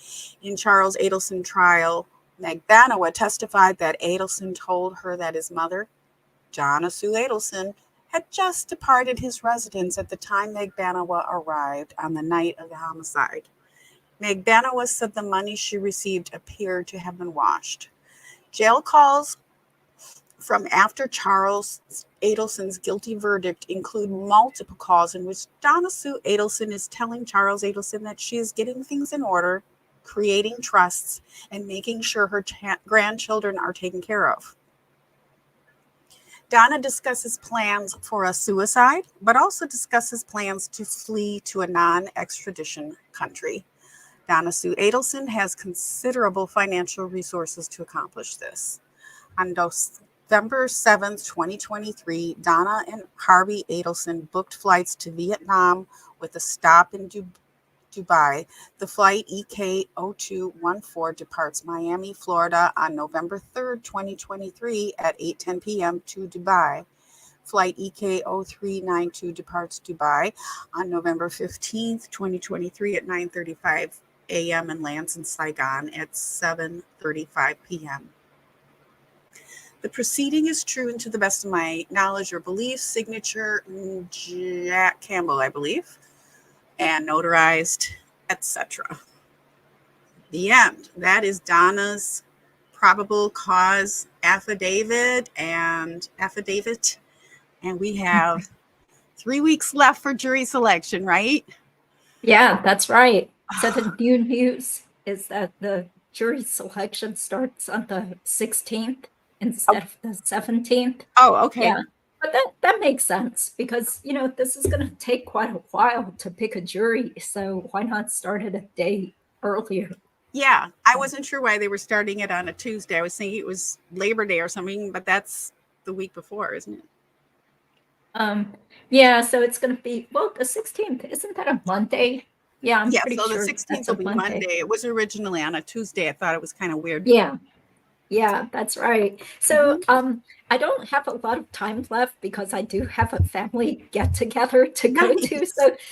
In Charles Adelson trial, Magbanua testified that Adelson told her that his mother, Donna Adelson, had just departed his residence at the time Magbanua arrived on the night of the homicide. Magbanua said the money she received appeared to have been washed. Jail calls from after Charles Adelson's guilty verdict include multiple calls in which Donna Adelson is telling Charles Adelson that she is getting things in order, creating trusts, and making sure her grandchildren are taken care of. Donna discusses plans for a suicide, but also discusses plans to flee to a non-extradition country. Donna Adelson has considerable financial resources to accomplish this. On November 7th, 2023, Donna and Harvey Adelson booked flights to Vietnam with a stop in Dubai. The flight EK0214 departs Miami, Florida on November 3rd, 2023 at 8:10 p.m. to Dubai. Flight EK0392 departs Dubai on November 15th, 2023 at 9:35 a.m. and lands in Saigon at 7:35 p.m. The proceeding is true and to the best of my knowledge or belief. Signature Jack Campbell, I believe, and notarized, etc. The end. That is Donna's probable cause affidavit, and we have 3 weeks left for jury selection, right? Yeah, that's right. So the new news is that the jury selection starts on the 16th instead of the 17th. Oh, okay. Yeah, but that makes sense because, you know, this is going to take quite a while to pick a jury. So why not start it a day earlier? Yeah, I wasn't sure why they were starting it on a Tuesday. I was thinking it was Labor Day or something, but that's the week before, isn't it? Yeah, so it's going to be, well, the 16th, isn't that a Monday? Yeah, I'm pretty so sure the 16th will be Monday. It was originally on a Tuesday. I thought it was kind of weird. Yeah, that's right. So I don't have a lot of time left because I do have a family get together to go to.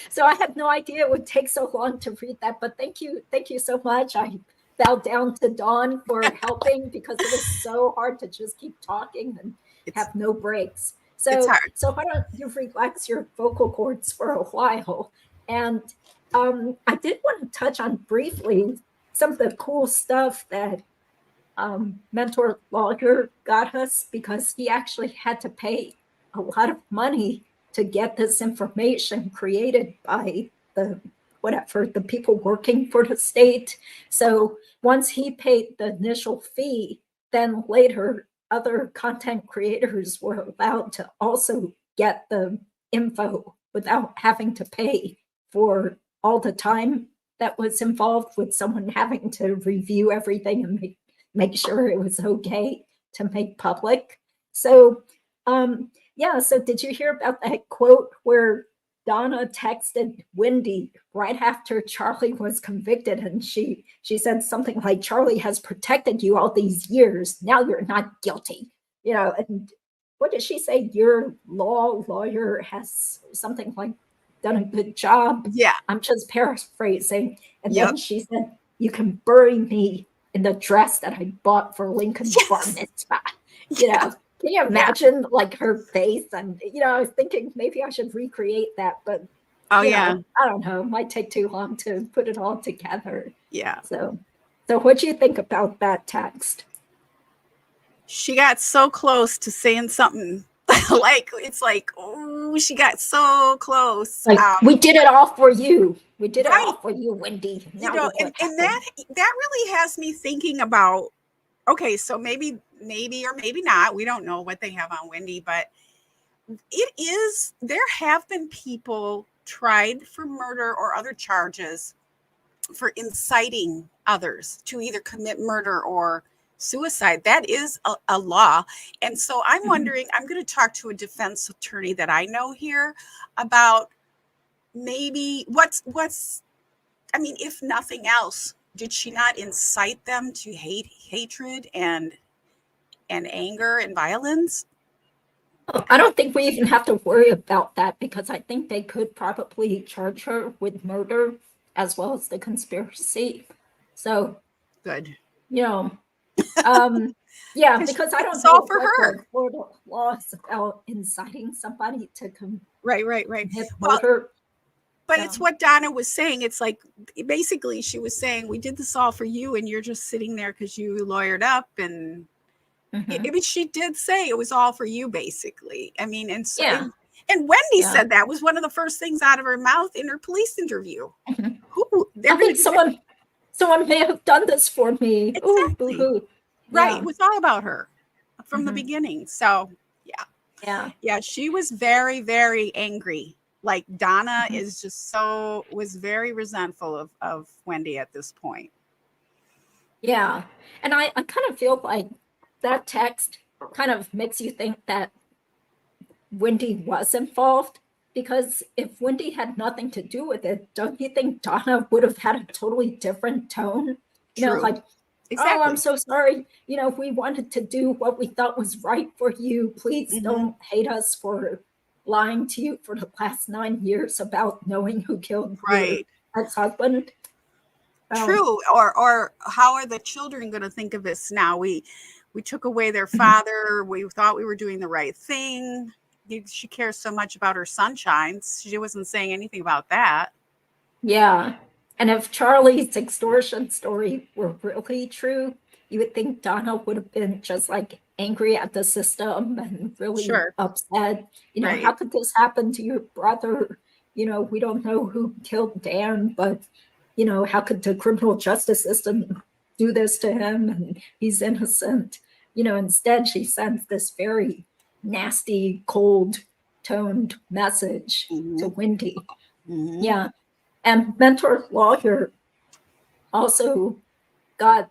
So I had no idea it would take so long to read that. But thank you so much. I bow down to Dawn for helping because it was so hard to just keep talking and have no breaks. So why don't you relax your vocal cords for a while? And I did want to touch on briefly some of the cool stuff that mentor lawyer got us, because he actually had to pay a lot of money to get this information created by the people working for the state. So once he paid the initial fee, then later other content creators were allowed to also get the info without having to pay for all the time that was involved with someone having to review everything and make sure it was okay to make public. So so did you hear about that quote where Donna texted Wendi right after Charlie was convicted, and she said something like, "Charlie has protected you all these years. Now you're not guilty." You know, and what did she say? Your lawyer has something like done a good job. Yeah. I'm just paraphrasing. And Yep. then she said, you can bury me in the dress that I bought for Lincoln's bar mitzvah. You know, can you imagine like her face? And, you know, I was thinking maybe I should recreate that, but you know, I don't know, it might take too long to put it all together. Yeah. So what do you think about that text? She got so close to saying something like, it's like, oh, she got so close. Like, we did it all for you. We did it all for you, Wendi. Now, you know, and that really has me thinking about, okay, so maybe or maybe not. We don't know what they have on Wendi, but there have been people tried for murder or other charges for inciting others to either commit murder or suicide. That is a law. And so I'm wondering, I'm going to talk to a defense attorney that I know here about maybe I mean, if nothing else, did she not incite them to hatred and anger and violence? I don't think we even have to worry about that, because I think they could probably charge her with murder as well as the conspiracy. So good. You know, yeah, because I don't know all for her. Florida laws about inciting somebody to right. Murder. But it's what Donna was saying. It's like, basically she was saying, we did this all for you and you're just sitting there because you lawyered up. And I mean, she did say it was all for you, basically. I mean, and so, and Wendi said that was one of the first things out of her mouth in her police interview. I think someone may have done this for me. Exactly. Ooh, boo-hoo. Right. It was all about her from the beginning. So yeah, she was very, very angry. Like Donna is just was very resentful of Wendi at this point. Yeah. And I kind of feel like that text kind of makes you think that Wendi was involved, because if Wendi had nothing to do with it, don't you think Donna would have had a totally different tone? You know, like, oh, I'm so sorry. You know, we wanted to do what we thought was right for you. Please don't hate us for lying to you for the last 9 years about knowing who killed your ex-husband. True. Or how are the children going to think of this now? We took away their father. We thought we were doing the right thing. She cares so much about her sunshines. She wasn't saying anything about that. Yeah. And if Charlie's extortion story were really true, you would think Donna would have been just like angry at the system and really upset. You know, how could this happen to your brother? You know, we don't know who killed Dan, but, you know, how could the criminal justice system do this to him? And he's innocent. You know, instead she sends this very nasty, cold-toned message to Wendi. Yeah. And Mentor Lawyer also got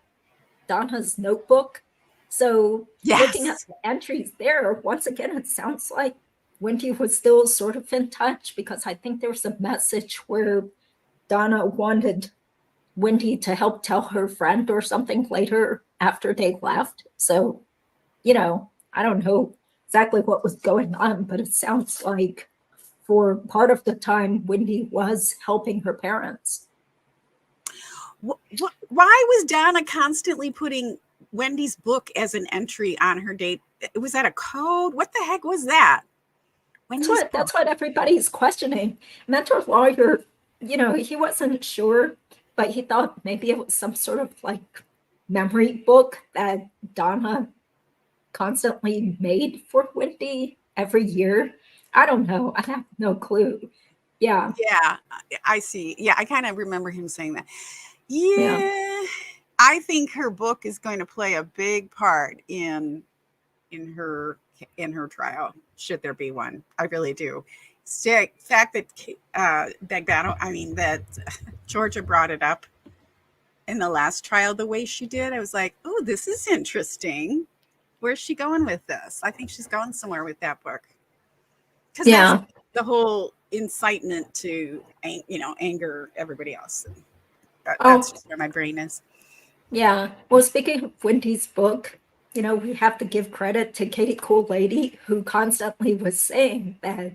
Donna's notebook. So looking at the entries there, once again, it sounds like Wendi was still sort of in touch, because I think there was a message where Donna wanted Wendi to help tell her friend or something later after they left. So, you know, I don't know exactly what was going on, but it sounds like for part of the time, Wendi was helping her parents. Why was Donna constantly putting Wendi's book as an entry on her date? Was that a code? What the heck was that? That's what everybody's questioning. Mentor Lawyer, you know, he wasn't sure, but he thought maybe it was some sort of like memory book that Donna constantly made for Wendi every year. I don't know. I have no clue. Yeah. Yeah, I see. Yeah, I kind of remember him saying that. Yeah. I think her book is going to play a big part in her trial, should there be one. I really do. The fact that that Georgia brought it up in the last trial the way she did, I was like, oh, this is interesting. Where's she going with this? I think she's going somewhere with that book. Because that's the whole incitement to, you know, anger everybody else. That's just where my brain is. Yeah. Well, speaking of Wendi's book, you know, we have to give credit to Katie Cool Lady, who constantly was saying that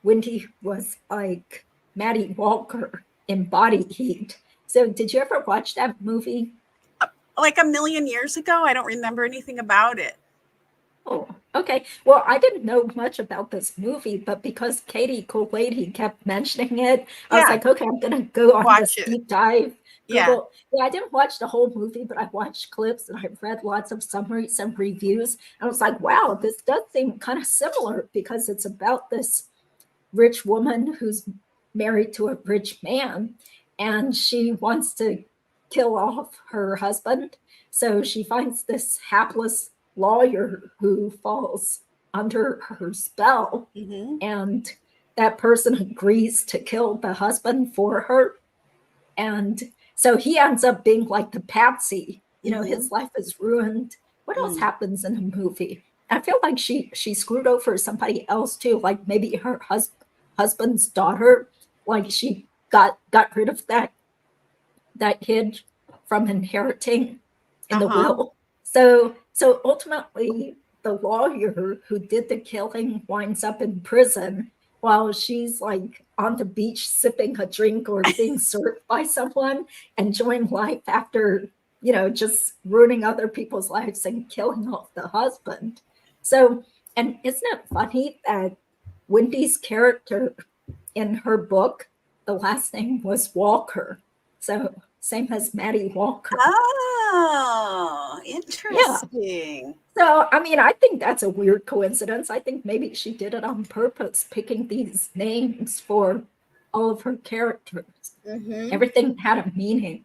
Wendi was like Maddie Walker in Body Heat. So did you ever watch that movie? Like a million years ago. I don't remember anything about it. Oh, okay. Well, I didn't know much about this movie, but because Katie Cool Lady kept mentioning it, I was like, okay, I'm gonna go on this deep dive. Google. Yeah, I didn't watch the whole movie, but I watched clips and I read lots of summaries and reviews. And I was like, wow, this does seem kind of similar because it's about this rich woman who's married to a rich man, and she wants to kill off her husband. So she finds this hapless lawyer who falls under her spell, and that person agrees to kill the husband for her. And so he ends up being like the patsy. You know, his life is ruined. What else happens in the movie? I feel like she screwed over somebody else too, like maybe her husband's daughter. Like she got rid of that kid from inheriting in the will. So ultimately, the lawyer who did the killing winds up in prison while she's like on the beach sipping a drink or being served by someone, enjoying life after, you know, just ruining other people's lives and killing off the husband. So, and isn't it funny that Wendy's character in her book, the last name was Walker. So same as Maddie Walker. Oh, interesting. Yeah. So, I mean, I think that's a weird coincidence. I think maybe she did it on purpose, picking these names for all of her characters. Everything had a meaning.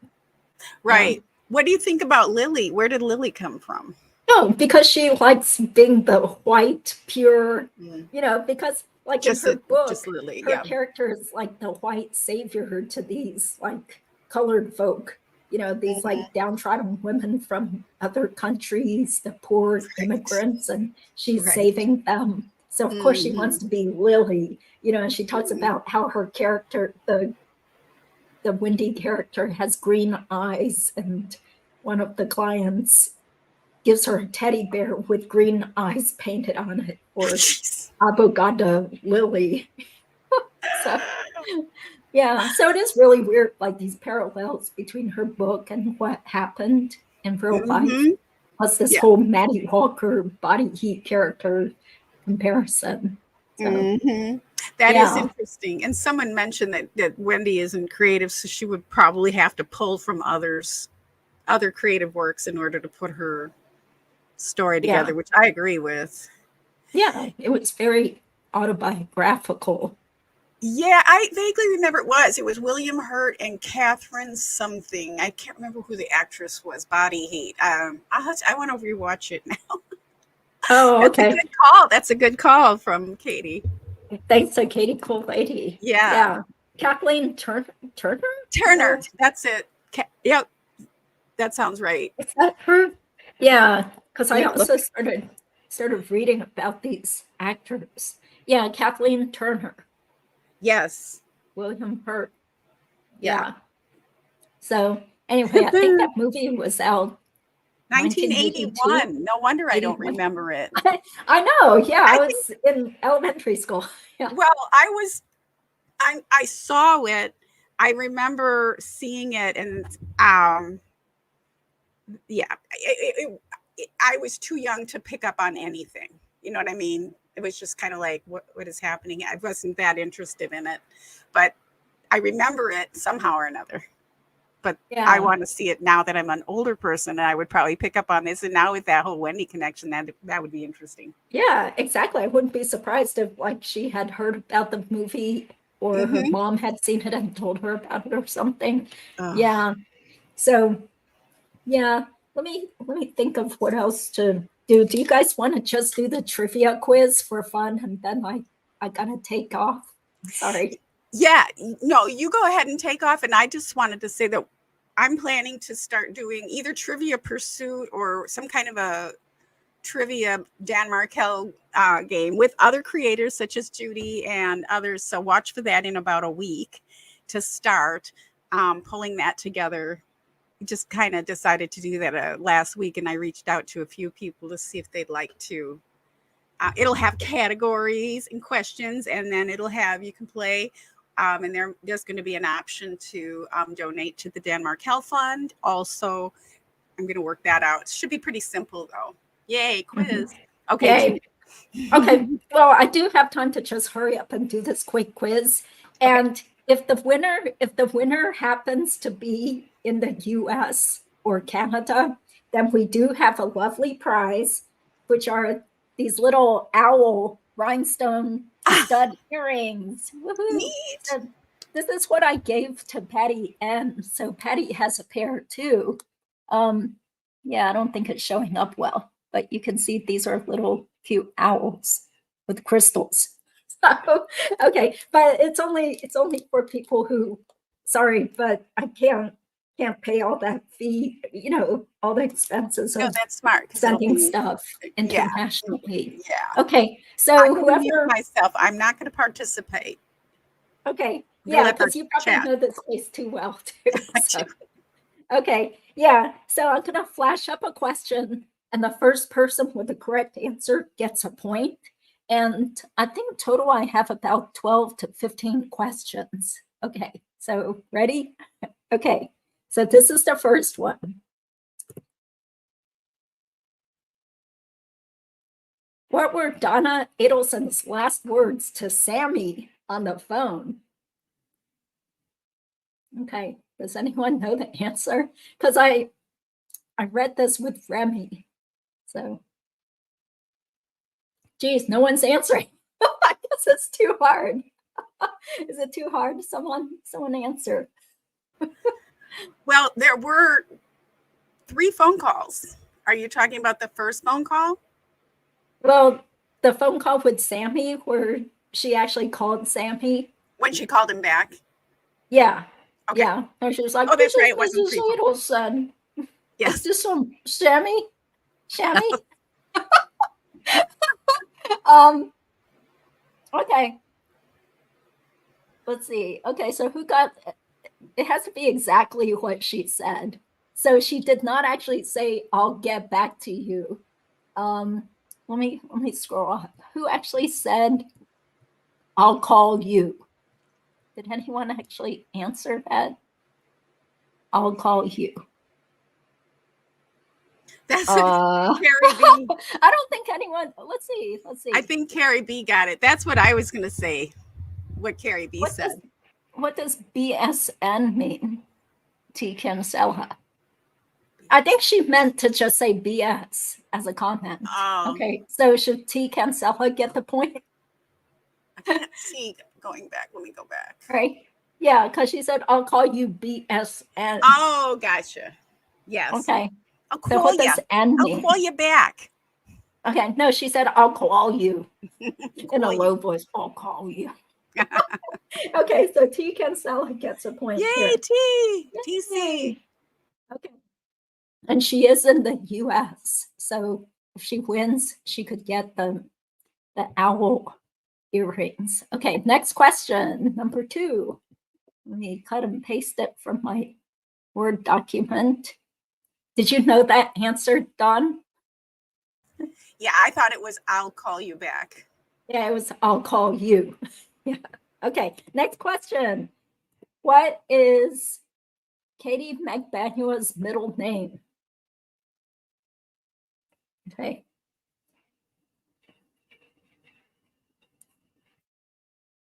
Right. What do you think about Lily? Where did Lily come from? Oh, because she likes being the white, pure, you know, because like just in her book, Lily, her character is like the white savior to these like colored folk, you know, these like downtrodden women from other countries, the poor immigrants, and she's saving them. So of course she wants to be Lily, you know, and she talks about how her character, the Wendi character, has green eyes, and one of the clients gives her a teddy bear with green eyes painted on it, or Abogada Lily. So, yeah, so it is really weird, like these parallels between her book and what happened in real life, plus this whole Maddie Walker Body Heat character comparison. So, that is interesting. And someone mentioned that Wendi isn't creative, so she would probably have to pull from other creative works in order to put her story together, which I agree with. Yeah, it was very autobiographical. Yeah, I vaguely remember it was. It was William Hurt and Catherine something. I can't remember who the actress was. Body Heat. I want to rewatch it now. Oh, okay. That's a good call. That's a good call from Katie. Thanks to Katie Cool Lady. Yeah. Kathleen Turner? Turner. That's it. Yep. That sounds right. Is that her? Yeah, because I also started reading about these actors. Yeah, Kathleen Turner. Yes. William Hurt. Yeah. So anyway, I think that movie was out 1981. No wonder I don't remember it. I know. Yeah, I was in elementary school. Yeah. Well, I saw it. I remember seeing it, and I was too young to pick up on anything. You know what I mean? It was just kind of like, what is happening? I wasn't that interested in it, but I remember it somehow or another. But I want to see it now that I'm an older person, and I would probably pick up on this. And now with that whole Wendi connection, that would be interesting. Yeah, exactly. I wouldn't be surprised if like she had heard about the movie, or her mom had seen it and told her about it or something. Yeah. So yeah, let me think of what else to do. Do you guys want to just do the trivia quiz for fun, and then I gotta take off? Sorry. Yeah, no, you go ahead and take off. And I just wanted to say that I'm planning to start doing either Trivia Pursuit or some kind of a trivia Dan Markel game with other creators such as Judy and others. So watch for that in about a week to start pulling that together. Just kind of decided to do that last week, and I reached out to a few people to see if they'd like to. It'll have categories and questions, and then it'll have, you can play And there's going to be an option to donate to the Dan Markel Fund. Also, I'm going to work that out. It should be pretty simple, though. Yay, quiz. Okay. Yay. Okay. Well, I do have time to just hurry up and do this quick quiz. And if the winner happens to be in the US or Canada, then we do have a lovely prize, which are these little owl rhinestone stud earrings. Woohoo! Neat. So this is what I gave to Patty N. So Patty has a pair too. Yeah, I don't think it's showing up well, but you can see these are little cute owls with crystals. So, okay, but it's only for people who, sorry, but I can't pay all that fee, all the expenses No, of that's smart. sending stuff internationally. Yeah. Okay, so I'm gonna whoever mute myself, I'm not going to participate. Okay, You'll yeah, let her because you probably chat. know this place too well too. So. Okay, yeah, so I'm gonna flash up a question, and the first person with the correct answer gets a point. And I think total I have about 12 to 15 questions. Okay, so ready? Okay, so this is the first one. What were Donna Adelson's last words to Sammy on the phone? Okay, does anyone know the answer? Because I read this with Remy, so. Geez, no one's answering. I guess it's too hard. Is it too hard? Someone answer. Well, there were 3 phone calls. Are you talking about the first phone call? Well, the phone call with Sammy, where she actually called Sammy. When she called him back? Yeah. Okay. Yeah. And she was like, oh, that's right. It this wasn't is Adelson. Yes. Is this from Sammy? Sammy? Okay. Let's see. Okay, so who got it? Has to be exactly what she said. So she did not actually say, I'll get back to you. Let me scroll up. Who actually said, I'll call you? Did anyone actually answer that? I'll call you. That's Carrie B. I don't think anyone. Let's see. I think Carrie B got it. That's what I was going to say. What Carrie B said. What does BSN mean? T. Kim Selha. I think she meant to just say BS as a comment. Oh. Okay, so should T. Kim Selha get the point? I can't see going back. Let me go back. Right. Yeah, because she said, I'll call you BSN. Oh, gotcha. Yes. Okay. I'll call you. I'll call you back. Okay. No, she said, I'll call you. In a low voice, I'll call you. Okay, so T. Cancel gets a point. Yay, here. T. TC. Okay. And she is in the US. So if she wins, she could get the owl earrings. Okay, next question, number 2. Let me cut and paste it from my Word document. Did you know that answer, Dawn? Yeah, I thought it was I'll call you back. Yeah, it was I'll call you. Yeah. Okay, next question. What is Katie McBanuel's middle name? Okay.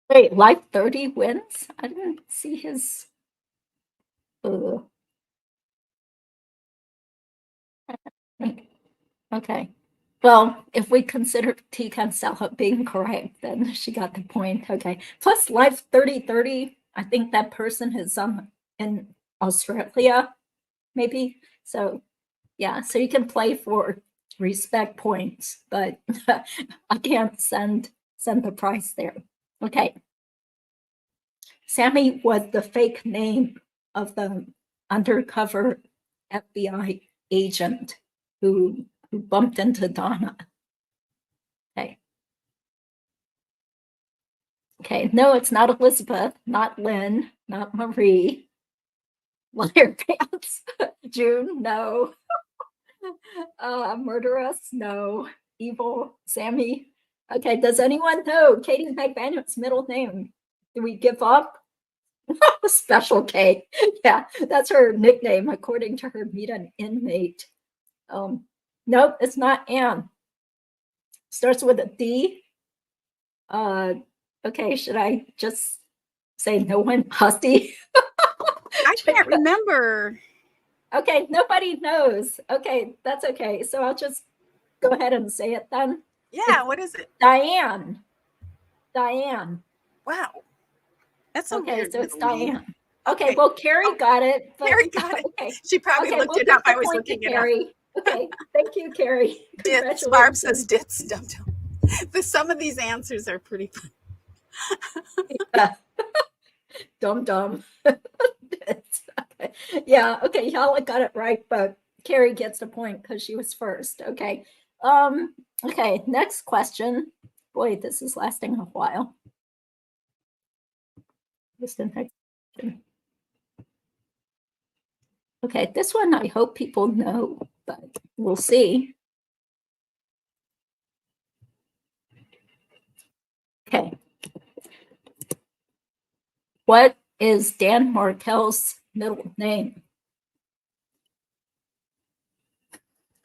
Wait, Life 30 wins? I didn't see his. Okay. Well, if we consider T. Cancela being correct, then she got the point. Okay. Plus Life 3030, I think that person is in Australia, maybe. So yeah, so you can play for respect points, but I can't send the price there. Okay. Sammy was the fake name of the undercover FBI agent who bumped into Donna. Okay. Okay, no, it's not Elizabeth, not Lynn, not Marie. Liar Pants. June, no. Murderous, no. Evil, Sammy. Okay, does anyone know Katie McBanuel's middle name? Do we give up? Special K. Yeah, that's her nickname, according to her Meet an Inmate. Nope, it's not Anne. Starts with a D. Okay, should I just say no one? Husty? I can't remember. Okay, nobody knows. Okay, that's okay. So I'll just go ahead and say it then. Yeah, what is it? Diane. Diane. Wow. That's so okay, weird. so it's Diane. Diane. Okay, well, Carrie got it. But, Carrie got it. Okay. She probably looked it up. I was looking it up. Okay, thank you, Carrie. Dits. Barb says dits. Some of these answers are pretty fun. Yeah. Dumb. Okay. Yeah, okay, y'all got it right, but Carrie gets the point because she was first. Okay. Okay, next question. Boy, this is lasting a while. Okay, this one I hope people know, but we'll see. Okay. What is Dan Markel's middle name?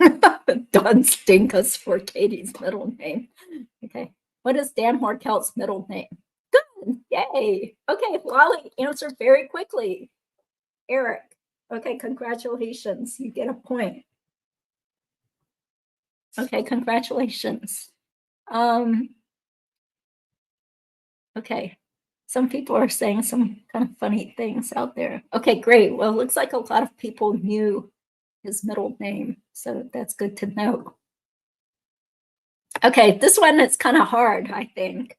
Don Stinkus for Katie's middle name. Okay. What is Dan Markel's middle name? Good. Yay. Okay. Lolly answered very quickly. Eric. Okay. Congratulations. You get a point. Okay. Congratulations. Okay. Some people are saying some kind of funny things out there. Okay, great. Well, it looks like a lot of people knew his middle name, so that's good to know. Okay, this one is kind of hard, I think.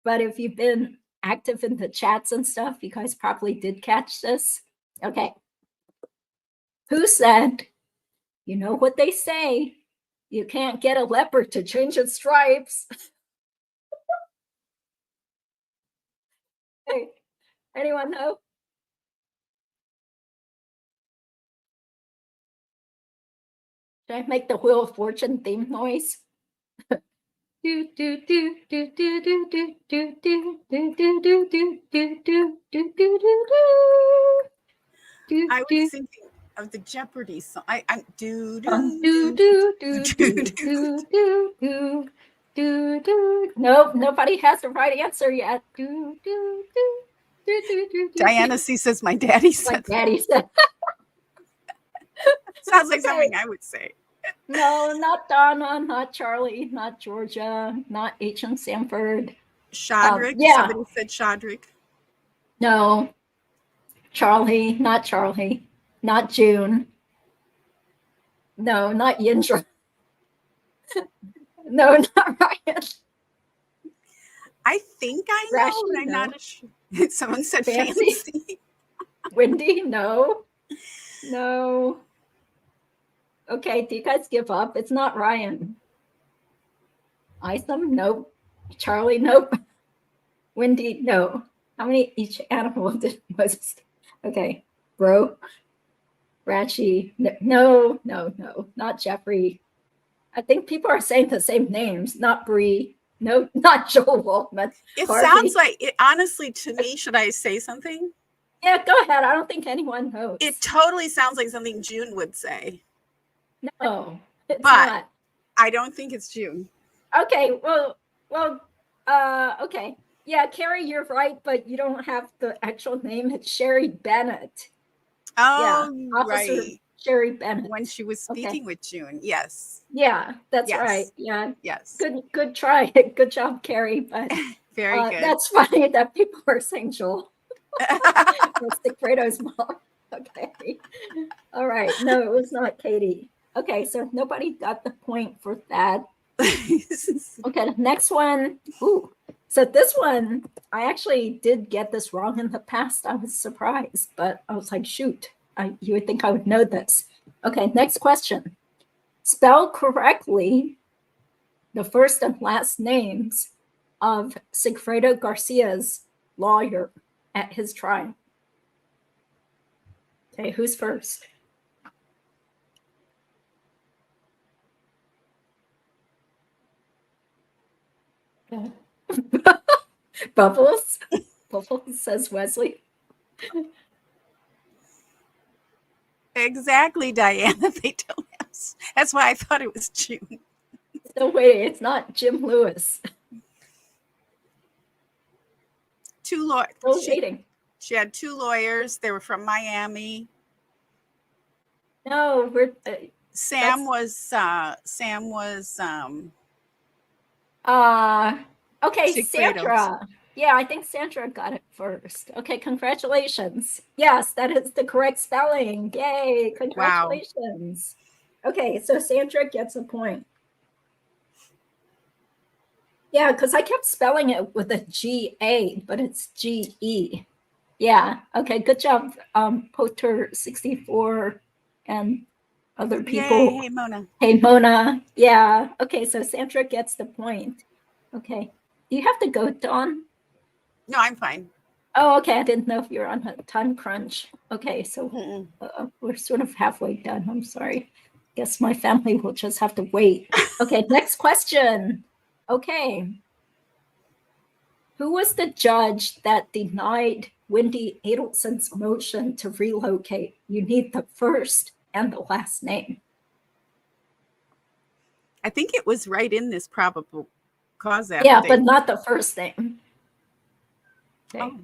But if you've been active in the chats and stuff, you guys probably did catch this. Okay. Who said, you know what they say, you can't get a leopard to change its stripes? Hey, anyone know? Should I make the Wheel of Fortune theme noise? I was thinking of the Jeopardy song. I'm Nope, nobody has the right answer yet. Diana C says my daddy said. My daddy said. Sounds like something I would say. No, not Donna, not Charlie, not Georgia, not H.M. Sanford. Shadrick. Yeah. Somebody said Shadrick. No. Charlie, not June. No, not Yindra. No, not Ryan. I think I know, Rashi, but I'm no. not sure. Someone said Fancy. Wendi, no. Okay, do you guys give up? It's not Ryan. Isom, nope. Charlie, nope. Wendi, no. How many each animal did Moses? Okay, bro. Rachi, no, not Jeffrey. I think people are saying the same names, not Bree. No, not Joel Wolfman. It sounds like it, honestly, to me, should I say something? Yeah, go ahead. I don't think anyone knows. It totally sounds like something June would say. No, it's but not. I don't think it's June. Okay, well, okay. Yeah, Carrie, you're right, but you don't have the actual name. It's Sherry Bennett. Oh, yeah, Officer right. Sherry Bennett. When she was speaking with June, yes. Yeah, that's right. Yeah. Yes. Good try. Good job, Carrie. But very good. That's funny that people are saying Joel. That's the Kratos mom. Okay. All right. No, it was not Katie. Okay, so nobody got the point for that. Okay, next one. Ooh. So this one, I actually did get this wrong in the past. I was surprised, but I was like, shoot, you would think I would know this. Okay, next question. Spell correctly the first and last names of Sigfredo Garcia's lawyer at his trial. Okay, who's first? Okay. Bubbles? says Wesley. Exactly, Diana. They don't have. That's why I thought it was June. So wait, it's not Jim Lewis. Two lawyers. Still waiting. She had two lawyers. They were from Miami. No, we're Sam was okay, Sigfredo's. Sandra. Yeah, I think Sandra got it first. Okay, congratulations. Yes, that is the correct spelling. Yay, congratulations. Wow. Okay, so Sandra gets a point. Yeah, because I kept spelling it with a G-A, but it's G-E. Yeah, okay, good job, Potter64 and other people. Yay, hey, Mona. Hey, Mona. Yeah, okay, so Sandra gets the point. Okay, do you have to go, Dawn? No, I'm fine. Oh, okay, I didn't know if you're on a time crunch. Okay, so we're sort of halfway done. I'm sorry. Guess my family will just have to wait. Okay, next question. Okay. Who was the judge that denied Wendi Adelson's motion to relocate? You need the first and the last name. I think it was right in this probable cause affidavit. Yeah, but not the first name. Okay. Oh.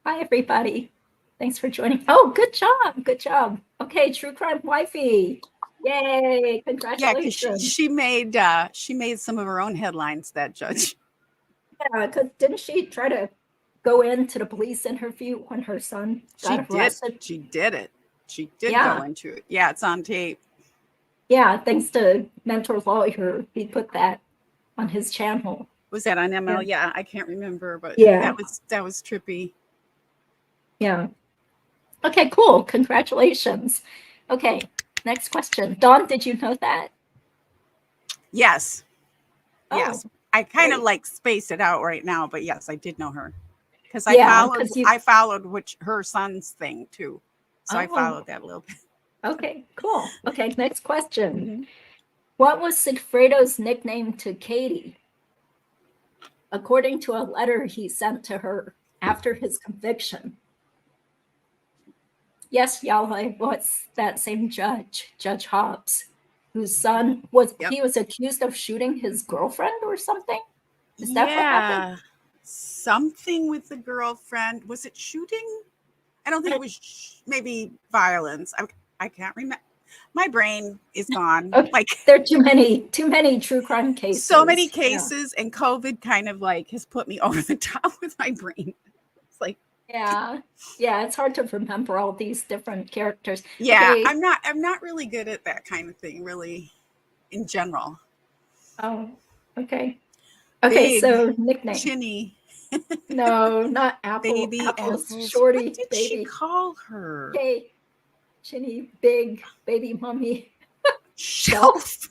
Hi, everybody. Thanks for joining. Oh, good job. Good job. Okay, True Crime Wifey. Yay, congratulations. Yeah, she made some of her own headlines, that judge. Yeah, because didn't she try to go into the police interview when her son got arrested? She did it. She did go into it. Yeah, it's on tape. Yeah, thanks to Mentor Lawyer, he put that on his channel. Was that on ML? Yeah, I can't remember, but that was trippy. Yeah. Okay, cool. Congratulations. Okay, next question. Dawn, did you know that? Yes. Oh, yes. I kind of like spaced it out right now, but yes, I did know her. Because I followed her son's thing too. So I followed that a little bit. Okay, cool. Okay, next question. Mm-hmm. What was Sigfredo's nickname to Katie? According to a letter he sent to her after his conviction. Yes, Yahweh was that same judge, Judge Hobbs, whose son he was accused of shooting his girlfriend or something? Is that what happened? Something with the girlfriend. Was it shooting? I don't think it was maybe violence. I can't remember. My brain is gone. Okay. Like there are too many true crime cases. So many cases, and COVID kind of like has put me over the top with my brain. It's like yeah, it's hard to remember all these different characters. Yeah, okay. I'm not really good at that kind of thing, really, in general. Oh, okay. Okay, so nickname. Chinny. No, not Apple. Baby Apple's Apples. Shorty. What did baby. she call her? Okay. Chinny, big, baby mommy. Shelf.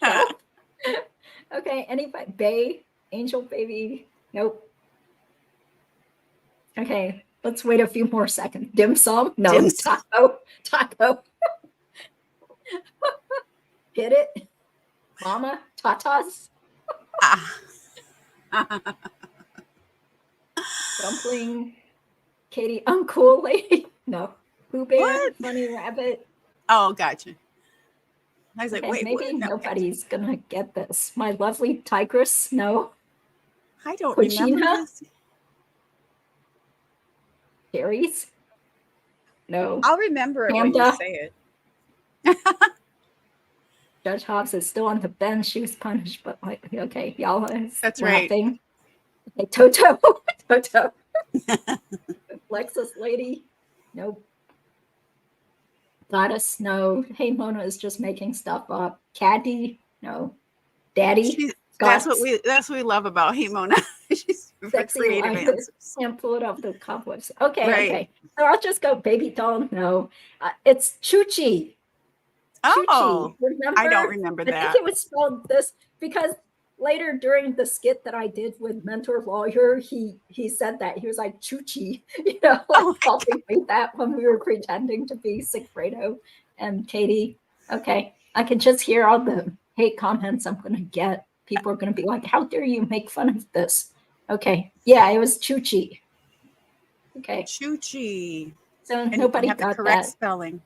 Okay, anybody? Bay, angel baby. Nope. Okay, let's wait a few more seconds. Dim sum? No. Taco. Hit it. Mama, tatas. Dumpling. Katie, uncool lady. No. Pooh Bear, Funny Rabbit. Oh, gotcha. I was like, okay, wait, maybe nobody's gonna get this. My lovely tigress. No. I don't remember this. Fairies. No. I'll remember it when you say it. Judge Hobbs is still on the bench. She was punished, but like, okay, y'all is That's laughing. Right. Okay, Toto. Lexus lady. Nope. Goddess, no. Hey, Mona is just making stuff up. Caddy, no. Daddy. That's what we love about Hey Mona. She's super creative answers. Can't pull it off the cobwebs. Okay, right. Okay. So I'll just go baby doll. No, it's Chuchi. Oh, remember? I don't remember that. I think it was spelled this because later during the skit that I did with Mentor Lawyer, he said that he was like Chuchi, helping me that when we were pretending to be Sigfredo and Katie. Okay, I can just hear all the hate comments I'm gonna get. People are gonna be like, "How dare you make fun of this?" Okay, yeah, it was Chuchi. Okay. Chuchi. So And nobody you have the got correct that. spelling.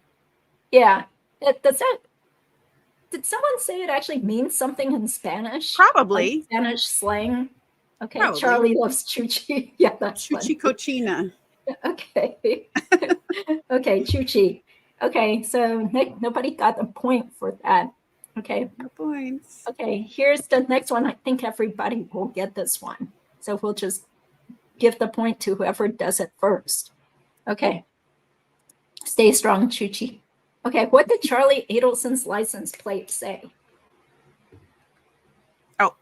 Yeah. Did someone say it actually means something in Spanish? Probably. Like Spanish slang? Okay. Probably. Charlie loves Chuchi. Yeah, that's funny. Chuchi cochina. Okay. Okay, Chuchi. Okay, so nobody got a point for that. Okay. No points. Okay, here's the next one. I think everybody will get this one. So we'll just give the point to whoever does it first. Okay. Stay strong, Chuchi. Okay, what did Charlie Adelson's license plate say? Oh.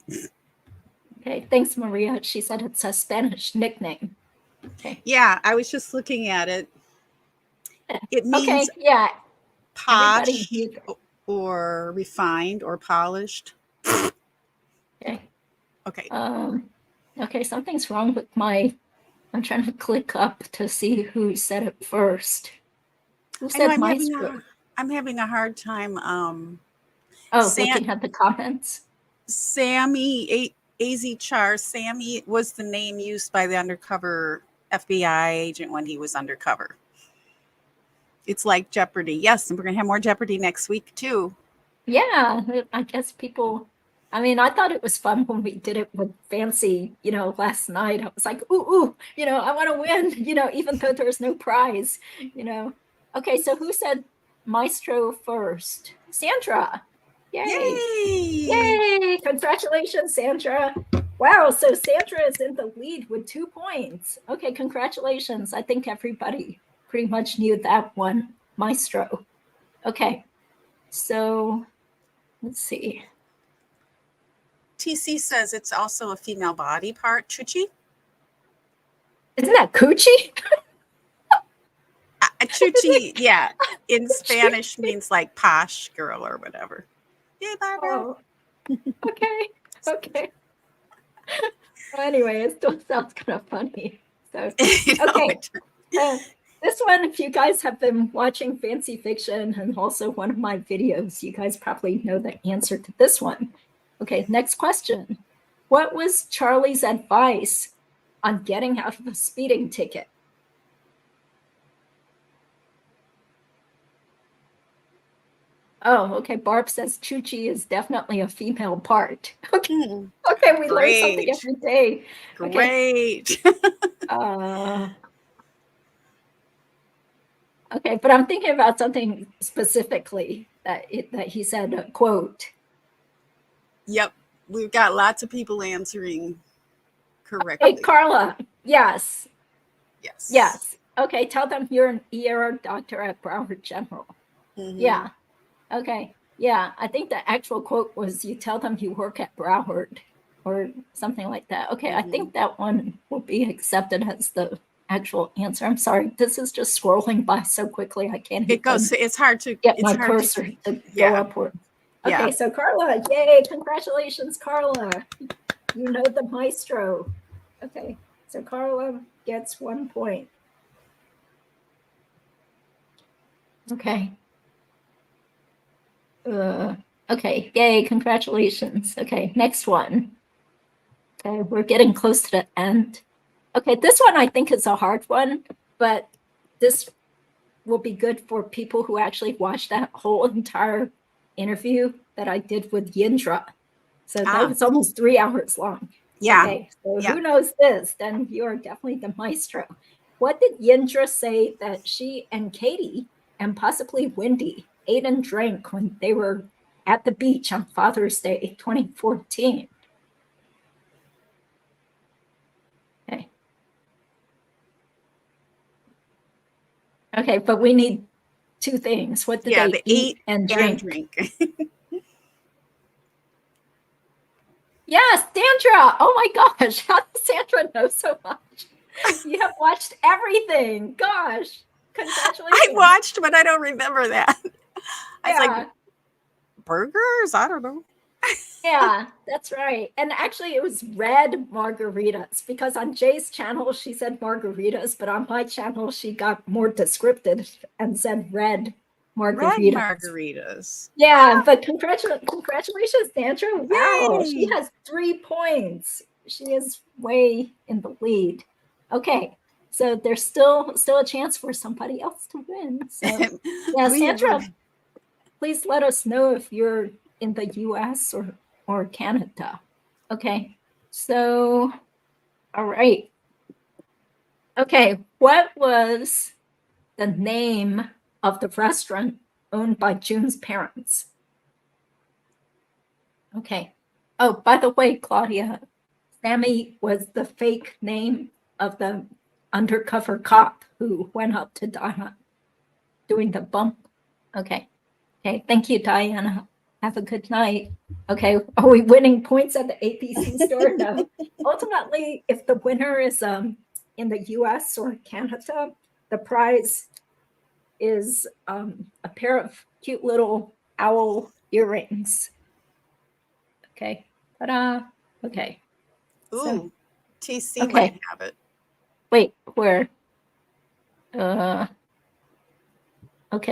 Okay, thanks, Maria. She said it's a Spanish nickname. Okay. Yeah, I was just looking at it. It means yeah. posh or refined or polished. Okay. Okay. Okay, something's wrong with I'm trying to click up to see who said it first. Who said Maestro? I'm having a hard time. Looking at the comments. Sammy AZ Sammy was the name used by the undercover FBI agent when he was undercover. It's like Jeopardy. Yes, and we're gonna have more Jeopardy next week too. Yeah, I guess people. I mean, I thought it was fun when we did it with Fancy, last night. I was like, ooh, I want to win, even though there's no prize, Okay, so who said Maestro first? Sandra. Yay. Yay. Congratulations, Sandra. Wow, so Sandra is in the lead with 2 points. Okay, congratulations. I think everybody pretty much knew that one, Maestro. Okay, so let's see. TC says it's also a female body part, Chuchi. Isn't that coochie? Chuchi, yeah, in Spanish means like posh girl or whatever. Yay, Barbara. Oh. Okay. Well, anyway, it still sounds kind of funny. So, okay. This one, if you guys have been watching Fancy Fiction and also one of my videos, you guys probably know the answer to this one. Okay, next question. What was Charlie's advice on getting out of a speeding ticket? Oh, okay. Barb says Chuchi is definitely a female part. Okay, we learn something every day. Great. Okay, but I'm thinking about something specifically that he said, quote. Yep, we've got lots of people answering correctly. Hey, Carla, yes. Yes. Yes. Okay, tell them you're an ER doctor at Broward General. Mm-hmm. Yeah. Okay. Yeah, I think the actual quote was, you tell them you work at Broward or something like that. Okay, I think that one will be accepted as the actual answer. I'm sorry, this is just scrolling by so quickly. I can't it's hard to get my cursor to go upward. Okay, so Carla, yay, congratulations, Carla. You know the maestro. Okay, so Carla gets 1 point. Okay. Okay, yay, congratulations. Okay, next one. Okay, we're getting close to the end. Okay, this one I think is a hard one, but this will be good for people who actually watched that whole entire interview that I did with Yindra. So that was almost 3 hours long. Yeah. Okay, so who knows this? Then you are definitely the maestro. What did Yindra say that she and Katie and possibly Wendi ate and drank when they were at the beach on Father's Day 2014? Okay. Okay, but we need 2 things. What did they eat and drink? Yes, Sandra. Oh my gosh, how does Sandra know so much? You have watched everything. Gosh, congratulations. I watched, but I don't remember that. I was like, burgers? I don't know. Yeah, that's right. And actually, it was red margaritas, because on Jay's channel, she said margaritas, but on my channel, she got more descriptive and said red margaritas. Red margaritas. Yeah, but congratulations, Sandra. Wow, she has 3 points. She is way in the lead. Okay, So there's still a chance for somebody else to win. So yeah, Sandra, please let us know if you're in the US or Canada. Okay. So, all right. Okay, what was the name of the restaurant owned by June's parents? Okay. Oh, by the way, Claudia, Sammy was the fake name of the undercover cop who went up to Donna doing the bump. Okay. Okay. Thank you, Diana. Have a good night. Okay. Are we winning points at the ABC store? No. Ultimately, if the winner is in the US or Canada, the prize is a pair of cute little owl earrings. Okay. Ta-da. Okay. Ooh, so, TC okay. might have it. Wait, where? Okay,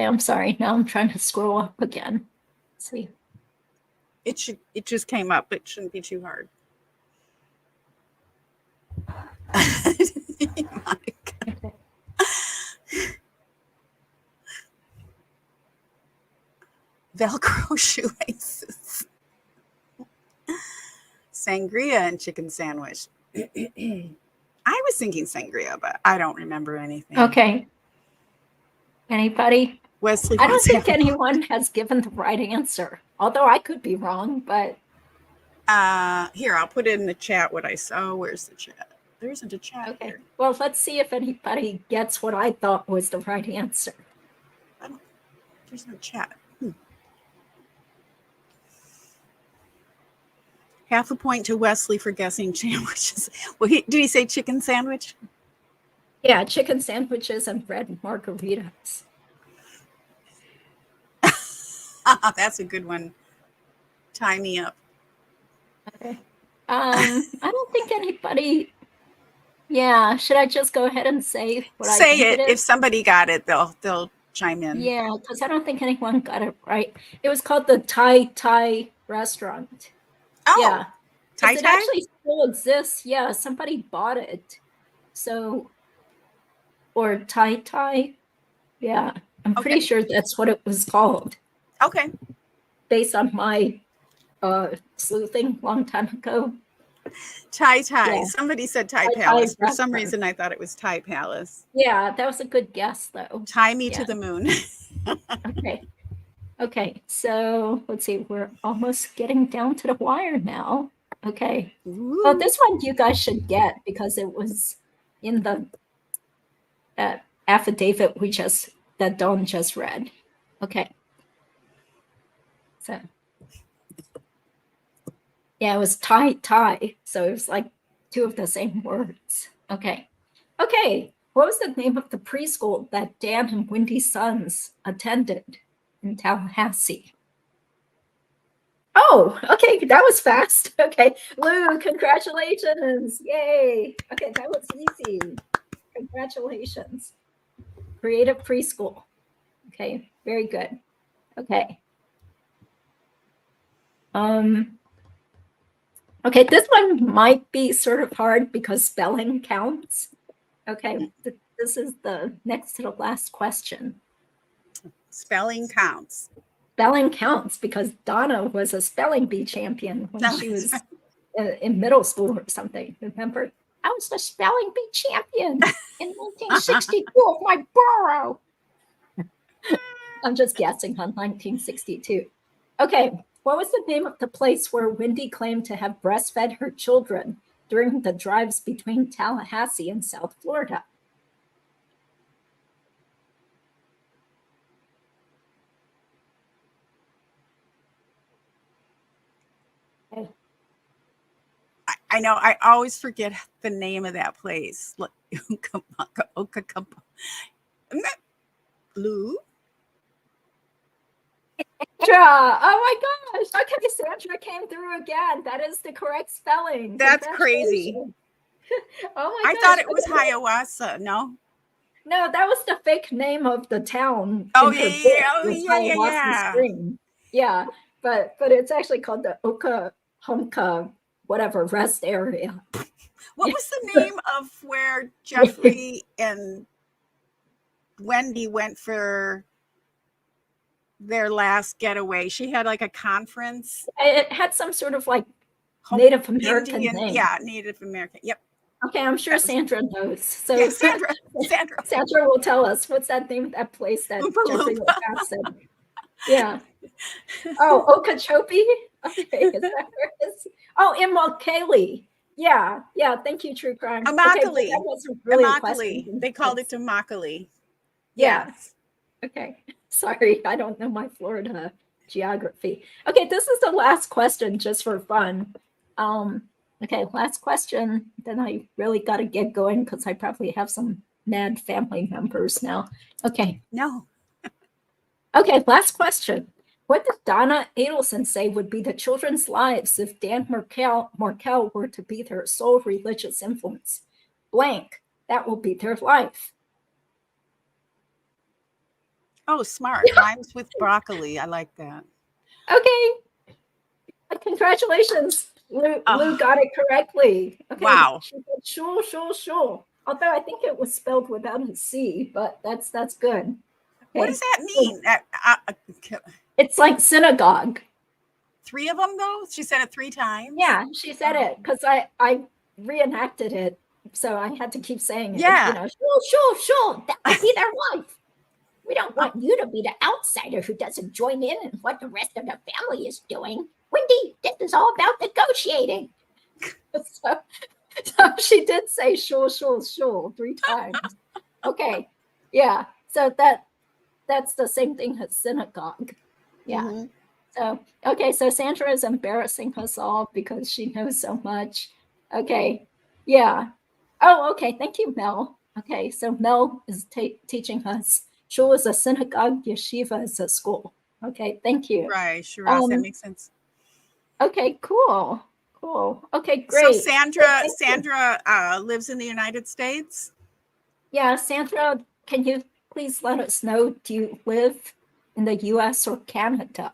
I'm sorry. Now I'm trying to scroll up again. Let's see. It just came up. It shouldn't be too hard. Okay. Velcro shoelaces. Sangria and chicken sandwich. I was thinking sangria, but I don't remember anything. Okay. Anybody? Wesley, I don't think anyone has given the right answer, although I could be wrong, but. Here, I'll put it in the chat what I saw. Where's the chat? There isn't a chat Okay. here. Well, let's see if anybody gets what I thought was the right answer. There's no chat. Half a point to Wesley for guessing sandwiches. Well, did he say chicken sandwich? Yeah, chicken sandwiches and bread margaritas. That's a good one. Tie me up. Okay. I don't think anybody. Yeah, should I just go ahead and say what I think it is? If somebody got it, they'll chime in. Yeah, because I don't think anyone got it right. It was called the Thai restaurant. Oh, yeah. Thai. It actually still exists. Yeah, somebody bought it. So, or Thai. Yeah, I'm pretty sure that's what it was called. Okay. Based on my sleuthing long time ago. Thai. Yeah. Somebody said Thai Palace. For some reason, I thought it was Thai Palace. Yeah, that was a good guess, though. Tie me to the moon. Okay, so let's see. We're almost getting down to the wire now. Okay. Ooh. Well, this one you guys should get because it was in the affidavit that Dawn just read. Okay. So, yeah, it was Thai. So it was like two of the same words. Okay. What was the name of the preschool that Dan and Wendy's sons attended in Tallahassee? Oh, okay, that was fast. Okay, Lou, congratulations. Yay. Okay, that was easy. Congratulations. Creative preschool. Okay, very good. Okay. Okay, this one might be sort of hard because spelling counts. Okay, this is the next to the last question. Spelling counts. Spelling counts because Donna was a spelling bee champion when she was in middle school or something. Remember? I was the spelling bee champion in 1962 of my borough. I'm just guessing on 1962. Okay, what was the name of the place where Wendi claimed to have breastfed her children during the drives between Tallahassee and South Florida? Okay. I know. I always forget the name of that place. Lou? Sandra! Oh my gosh! Okay, Sandra came through again. That is the correct spelling. That's crazy. Oh my gosh! I thought it was Hiawatha. No. No, that was the fake name of the town. Oh yeah. Spring. Yeah, but it's actually called the Oklahoma whatever rest area. What was the name of where Jeffrey and Wendi went for their last getaway? She had like a conference. It had some sort of like Native American name. Yeah, Native American. Yep. Okay, I'm sure Sandra knows. So yeah, Sandra will tell us what's that name of that place that Jeffrey said. Yeah. Oh, Okeechobee. Okay, is that where it is? Oh, Immokalee. Yeah. Thank you, True Crime. Immokalee. Okay, that wasn't really a question. They called it Immokalee. Yeah. Yes. Okay. Sorry, I don't know my Florida geography. Okay, this is the last question just for fun. Okay, last question. Then I really got to get going because I probably have some mad family members now. Okay. No. Okay, last question. What did Donna Adelson say would be the children's lives if Dan Markel were to be their sole religious influence? Blank. That will be their life. Oh, smart. Rhymes with broccoli. I like that. Okay. Congratulations. Lou got it correctly. Okay. Wow. She said, sure. Although I think it was spelled without a C, but that's good. Okay. What does that mean? It's like synagogue. 3 of them, though? She said it 3 times? Yeah, she said it because I reenacted it. So I had to keep saying it. Yeah. You know, sure. That would be their life. We don't want you to be the outsider who doesn't join in what the rest of the family is doing. Wendi, this is all about negotiating. So she did say sure 3 times. Okay. Yeah. So that's the same thing as synagogue. Yeah. Mm-hmm. So, okay. So Sandra is embarrassing us all because she knows so much. Okay. Yeah. Oh, okay. Thank you, Mel. Okay. So Mel is teaching us. Shul is a synagogue, yeshiva is a school. Okay. Thank you. Right. Sure. That makes sense. Okay. Cool. Okay. Great. So Sandra lives in the United States? Yeah. Sandra, can you please let us know, do you live in the US or Canada?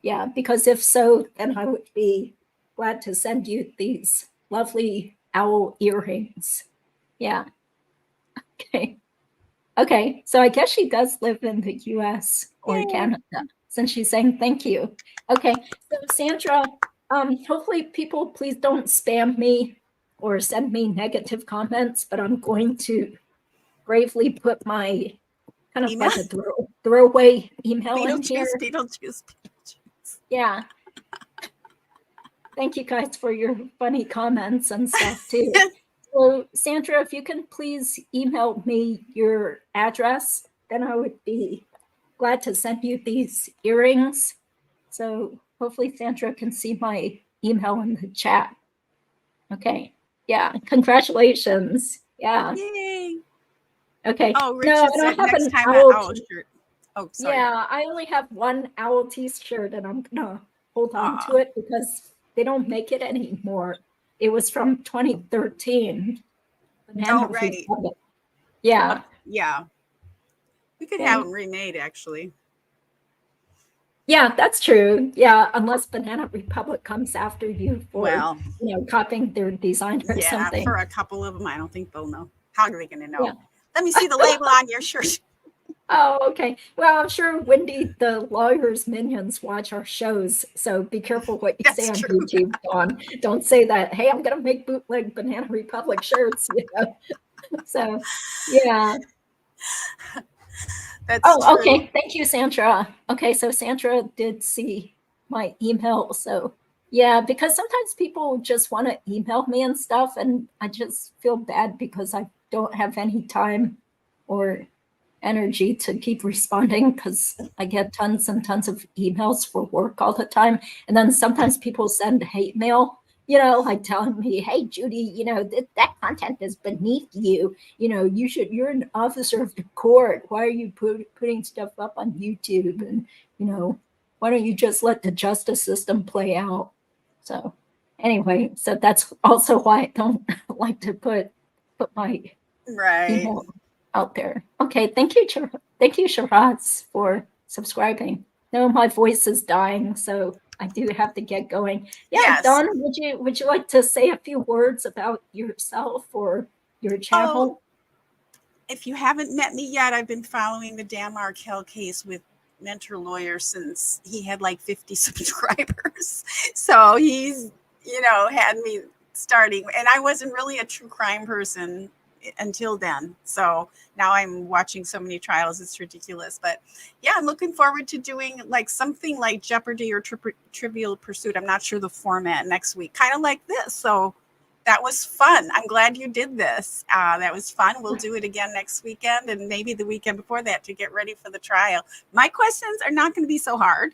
Yeah, because if so, then I would be glad to send you these lovely owl earrings. Yeah. Okay. So I guess she does live in the US or Canada, since she's saying thank you. Okay. So Sandra, hopefully people please don't spam me or send me negative comments, but I'm going to bravely put my kind of email? Like a throwaway email in here. Beetlejuice. Yeah. Thank you guys for your funny comments and stuff too. So Sandra, if you can please email me your address, then I would be glad to send you these earrings. So hopefully Sandra can see my email in the chat. Okay. Yeah. Congratulations. Yeah. Yay. Okay. Oh, Rich, no, I don't have an owl shirt. Oh, sorry. Yeah, I only have one owl t-shirt and I'm gonna hold on to it because they don't make it anymore. It was from 2013. Oh, right. Yeah. Yeah. We could have them remade, actually. Yeah, that's true. Yeah, unless Banana Republic comes after you for copying their design or something. Yeah, for a couple of them, I don't think they'll know. How are they going to know? Yeah. Let me see the label on your shirt. Oh, okay. Well, I'm sure Wendi, the lawyer's minions, watch our shows, so be careful what you say on YouTube, Dawn. Don't say that, hey, I'm going to make bootleg Banana Republic shirts, you know? So, yeah. That's true. Okay. Thank you, Sandra. Okay, so Sandra did see my email, so yeah, because sometimes people just want to email me and stuff, and I just feel bad because I don't have any time or energy to keep responding because I get tons and tons of emails for work all the time. And then sometimes people send hate mail, you know, like telling me, hey, Judy, you know, that content is beneath you. You know, you're an officer of the court. Why are you putting stuff up on YouTube? And, you know, why don't you just let the justice system play out? So anyway, so that's also why I don't like to put my email out there. Okay, thank you, Shiraz, for subscribing. No, my voice is dying, so I do have to get going. Yeah, Yes. Dawn, would you like to say a few words about yourself or your channel? If you haven't met me yet, I've been following the Dan Markel case with Mentor Lawyer since he had like 50 subscribers. So he's, had me starting, and I wasn't really a true crime person until then. So now I'm watching so many trials, it's ridiculous. But yeah, I'm looking forward to doing like something like Jeopardy or Trivial Pursuit. I'm not sure the format next week, kind of like this. So that was fun. I'm glad you did this. That was fun. We'll do it again next weekend and maybe the weekend before that to get ready for the trial. My questions are not going to be so hard.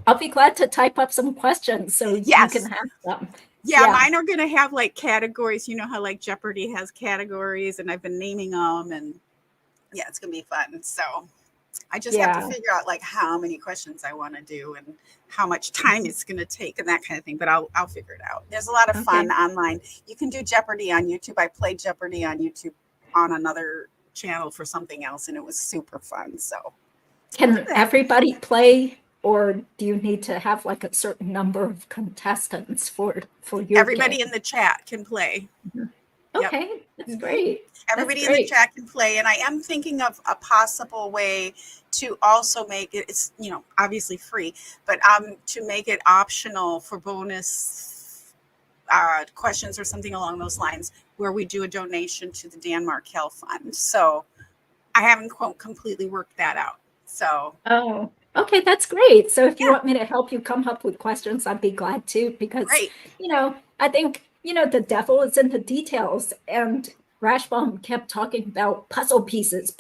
I'll be glad to type up some questions so you can have them. Yeah, mine are going to have like categories. You know how like Jeopardy has categories, and I've been naming them, and yeah, it's going to be fun. So I just have to figure out like how many questions I want to do and how much time it's going to take and that kind of thing. But I'll figure it out. There's a lot of fun online. You can do Jeopardy on YouTube. I played Jeopardy on YouTube on another channel for something else, and it was super fun. So can everybody play, or do you need to have like a certain number of contestants for your everybody game? In the chat can play? Okay, that's great. Everybody in the chat can play, and I am thinking of a possible way to also make it, it's obviously free, but to make it optional for bonus questions or something along those lines, where we do a donation to the Dan Markel Fund. So I haven't completely worked that out. So okay, that's great. So if you want me to help you come up with questions, I'd be glad to, because I think the devil is in the details, and Rashbaum kept talking about puzzle pieces.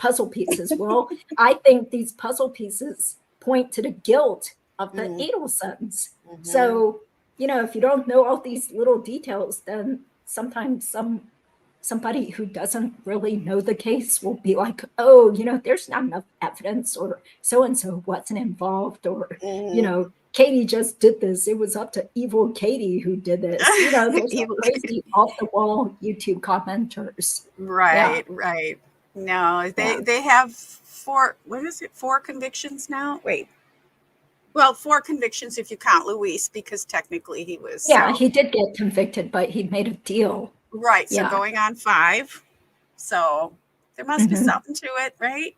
Well, I think these puzzle pieces point to the guilt of the Adelsons. So, if you don't know all these little details, then sometimes somebody who doesn't really know the case will be like, oh, there's not enough evidence, or so-and-so wasn't involved, or, Katie just did this. It was up to evil Katie who did this. There's some crazy off-the-wall YouTube commenters. Right. No, they have four convictions now? Wait. Well, 4 convictions if you count Luis, because technically he was. He did get convicted, but he made a deal. Right. So going on 5. So there must be something to it, right?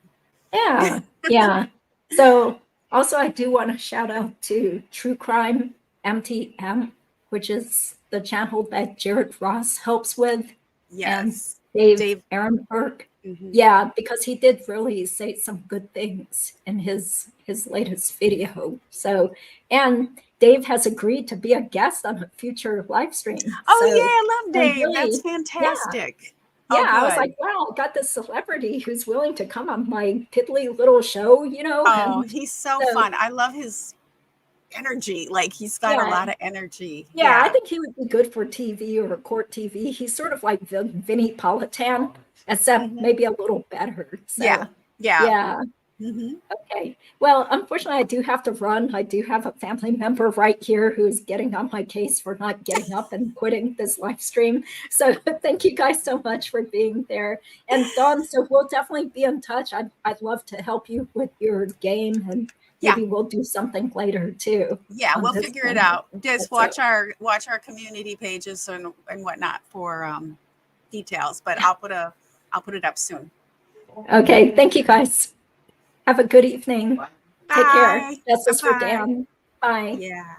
Yeah. So also, I do want to shout out to True Crime MTM, which is the channel that Jared Ross helps with. Yes. And Dave Ehrenberg. Yeah, because he did really say some good things in his latest video. So, and Dave has agreed to be a guest on a future live stream. I love Dave. That's fantastic. I was like, wow, I got this celebrity who's willing to come on my piddly little show, he's so fun. I love his energy. Like, he's got a lot of energy. I think he would be good for TV or court TV. He's sort of like Vinnie Politan, except maybe a little better. So, yeah. Okay. Well, unfortunately, I do have to run. I do have a family member right here who's getting on my case for not getting up and quitting this live stream. So thank you guys so much for being there. And Dawn, so we'll definitely be in touch. I'd love to help you with your game, and maybe we'll do something later too. Yeah, we'll figure it out. Just watch our community pages and whatnot for details. But I'll put it up soon. Okay. Thank you guys. Have a good evening. Bye. Take care. This is for Dan. Bye. Yeah.